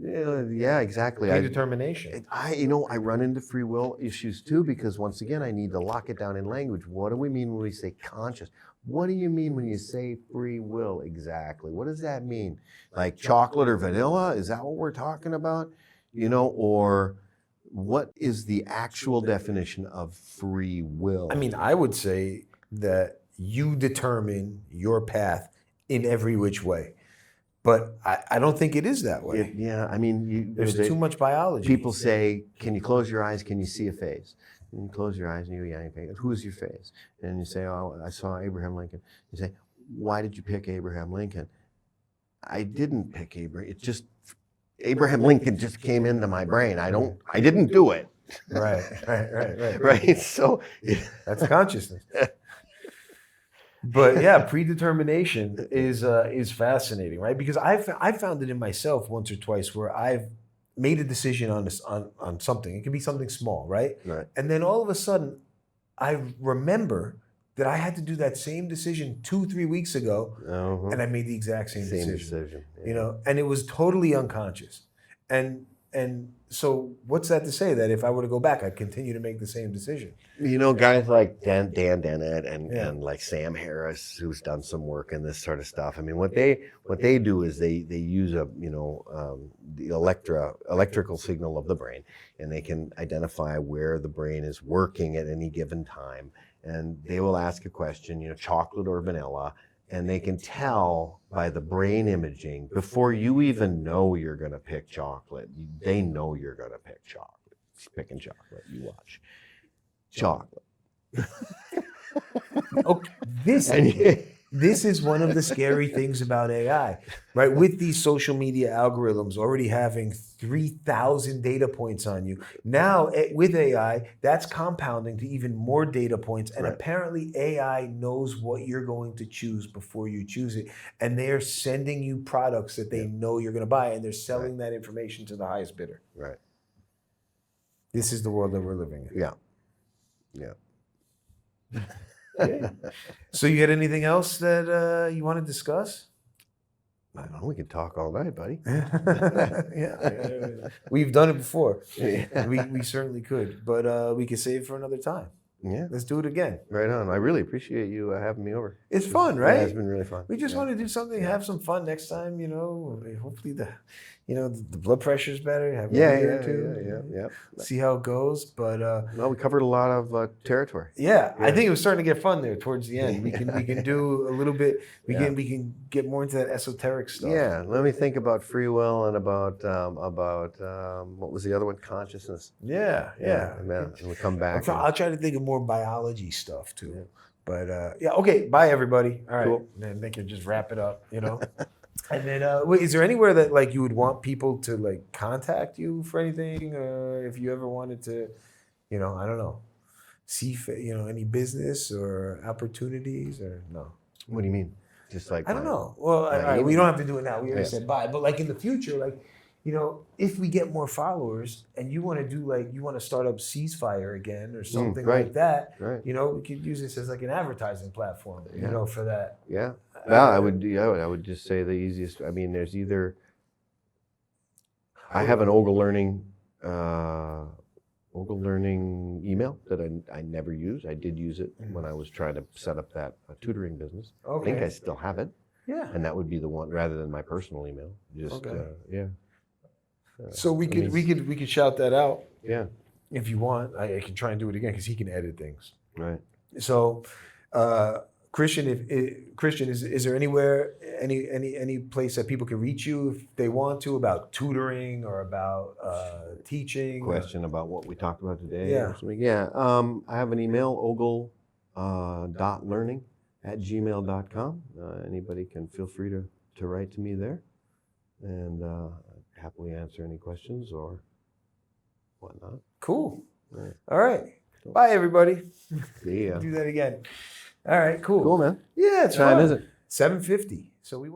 Yeah, exactly. Predetermination. I run into free will issues too, because once again, I need to lock it down in language. What do we mean when we say conscious? What do you mean when you say free will exactly? What does that mean? Like chocolate or vanilla? Is that what we're talking about? Or what is the actual definition of free will? I mean, I would say that you determine your path in every which way. But I don't think it is that way. There's too much biology. People say, can you close your eyes? Can you see a face? And you close your eyes and you face. Who's your face? And you say, oh, I saw Abraham Lincoln. You say, why did you pick Abraham Lincoln? I didn't pick Abraham. It just, Abraham Lincoln just came into my brain. I didn't do it. Right. Right. So that's consciousness. But yeah, predetermination is fascinating, right? Because I've found it in myself once or twice where I've made a decision on something. It can be something small, right? Right. And then all of a sudden, I remember that I had to do that same decision 2-3 weeks ago, and I made the exact same decision. Yeah. And it was totally unconscious. And so what's that to say? That if I were to go back, I'd continue to make the same decision. Guys like Dan Dennett and like Sam Harris, who's done some work in this sort of stuff. I mean, what they do is they use the electrical signal of the brain, and they can identify where the brain is working at any given time. And they will ask a question, chocolate or vanilla, and they can tell by the brain imaging before you even know you're going to pick chocolate. They know you're going to pick chocolate. It's picking chocolate. You watch. Chocolate. Okay, this is one of the scary things about AI, right? With these social media algorithms already having 3,000 data points on you. Now, with AI, that's compounding to even more data points. And apparently AI knows what you're going to choose before you choose it. And they're sending you products that they know you're going to buy, and they're selling that information to the highest bidder. Right. This is the world that we're living in. Yeah. Okay. So you had anything else that you want to discuss? I don't know. We could talk all night, buddy. Yeah. We've done it before. Yeah. We certainly could, but we could save it for another time. Yeah. Let's do it again. Right on. I really appreciate you having me over. It's fun, right? Yeah, it's been really fun. We just want to do something, have some fun next time. Hopefully the blood pressure's better. Have a beer or two, Yeah. See how it goes. But Well, we covered a lot of territory. yeah, I think it was starting to get fun there towards the end. We can do a little bit. We can get more into that esoteric stuff. Yeah. Let me think about free will and about what was the other one? Consciousness. Yeah. And we'll come back. I'll try to think of more biology stuff too. Yeah. But okay. Bye, everybody. All right. Cool. Then they can just wrap it up. And then, wait, is there anywhere that like you would want people to like contact you for anything, or if you ever wanted to, I don't know, see, any business or opportunities, or no? What do you mean? Just like I don't know. Well, all right, we don't have to do it now. We already said bye. But like in the future, like, if we get more followers and you want to do you want to start up SEASFiRE again or something like that, right. we could use this as like an advertising platform, for that. Yeah. I would just say the easiest. I mean, there's either. I have an Ogle Learning email that I never use. I did use it when I was trying to set up that tutoring business. Okay. I think I still have it. Yeah. And that would be the one rather than my personal email. Just so we could shout that out. Yeah. If you want, I can try and do it again because he can edit things. Right. So, Christian, is there anywhere, any place that people can reach you if they want to about tutoring or about teaching? Question about what we talked about today. Yeah. Yeah. I have an email, ogle.learning@gmail.com. Anybody can feel free to write to me there, and happily answer any questions or whatnot. Cool. Right. All right. Bye, everybody. See ya. Do that again. All right. Cool. Cool, man. Yeah, it's What time fun. is it? 7:50. So we.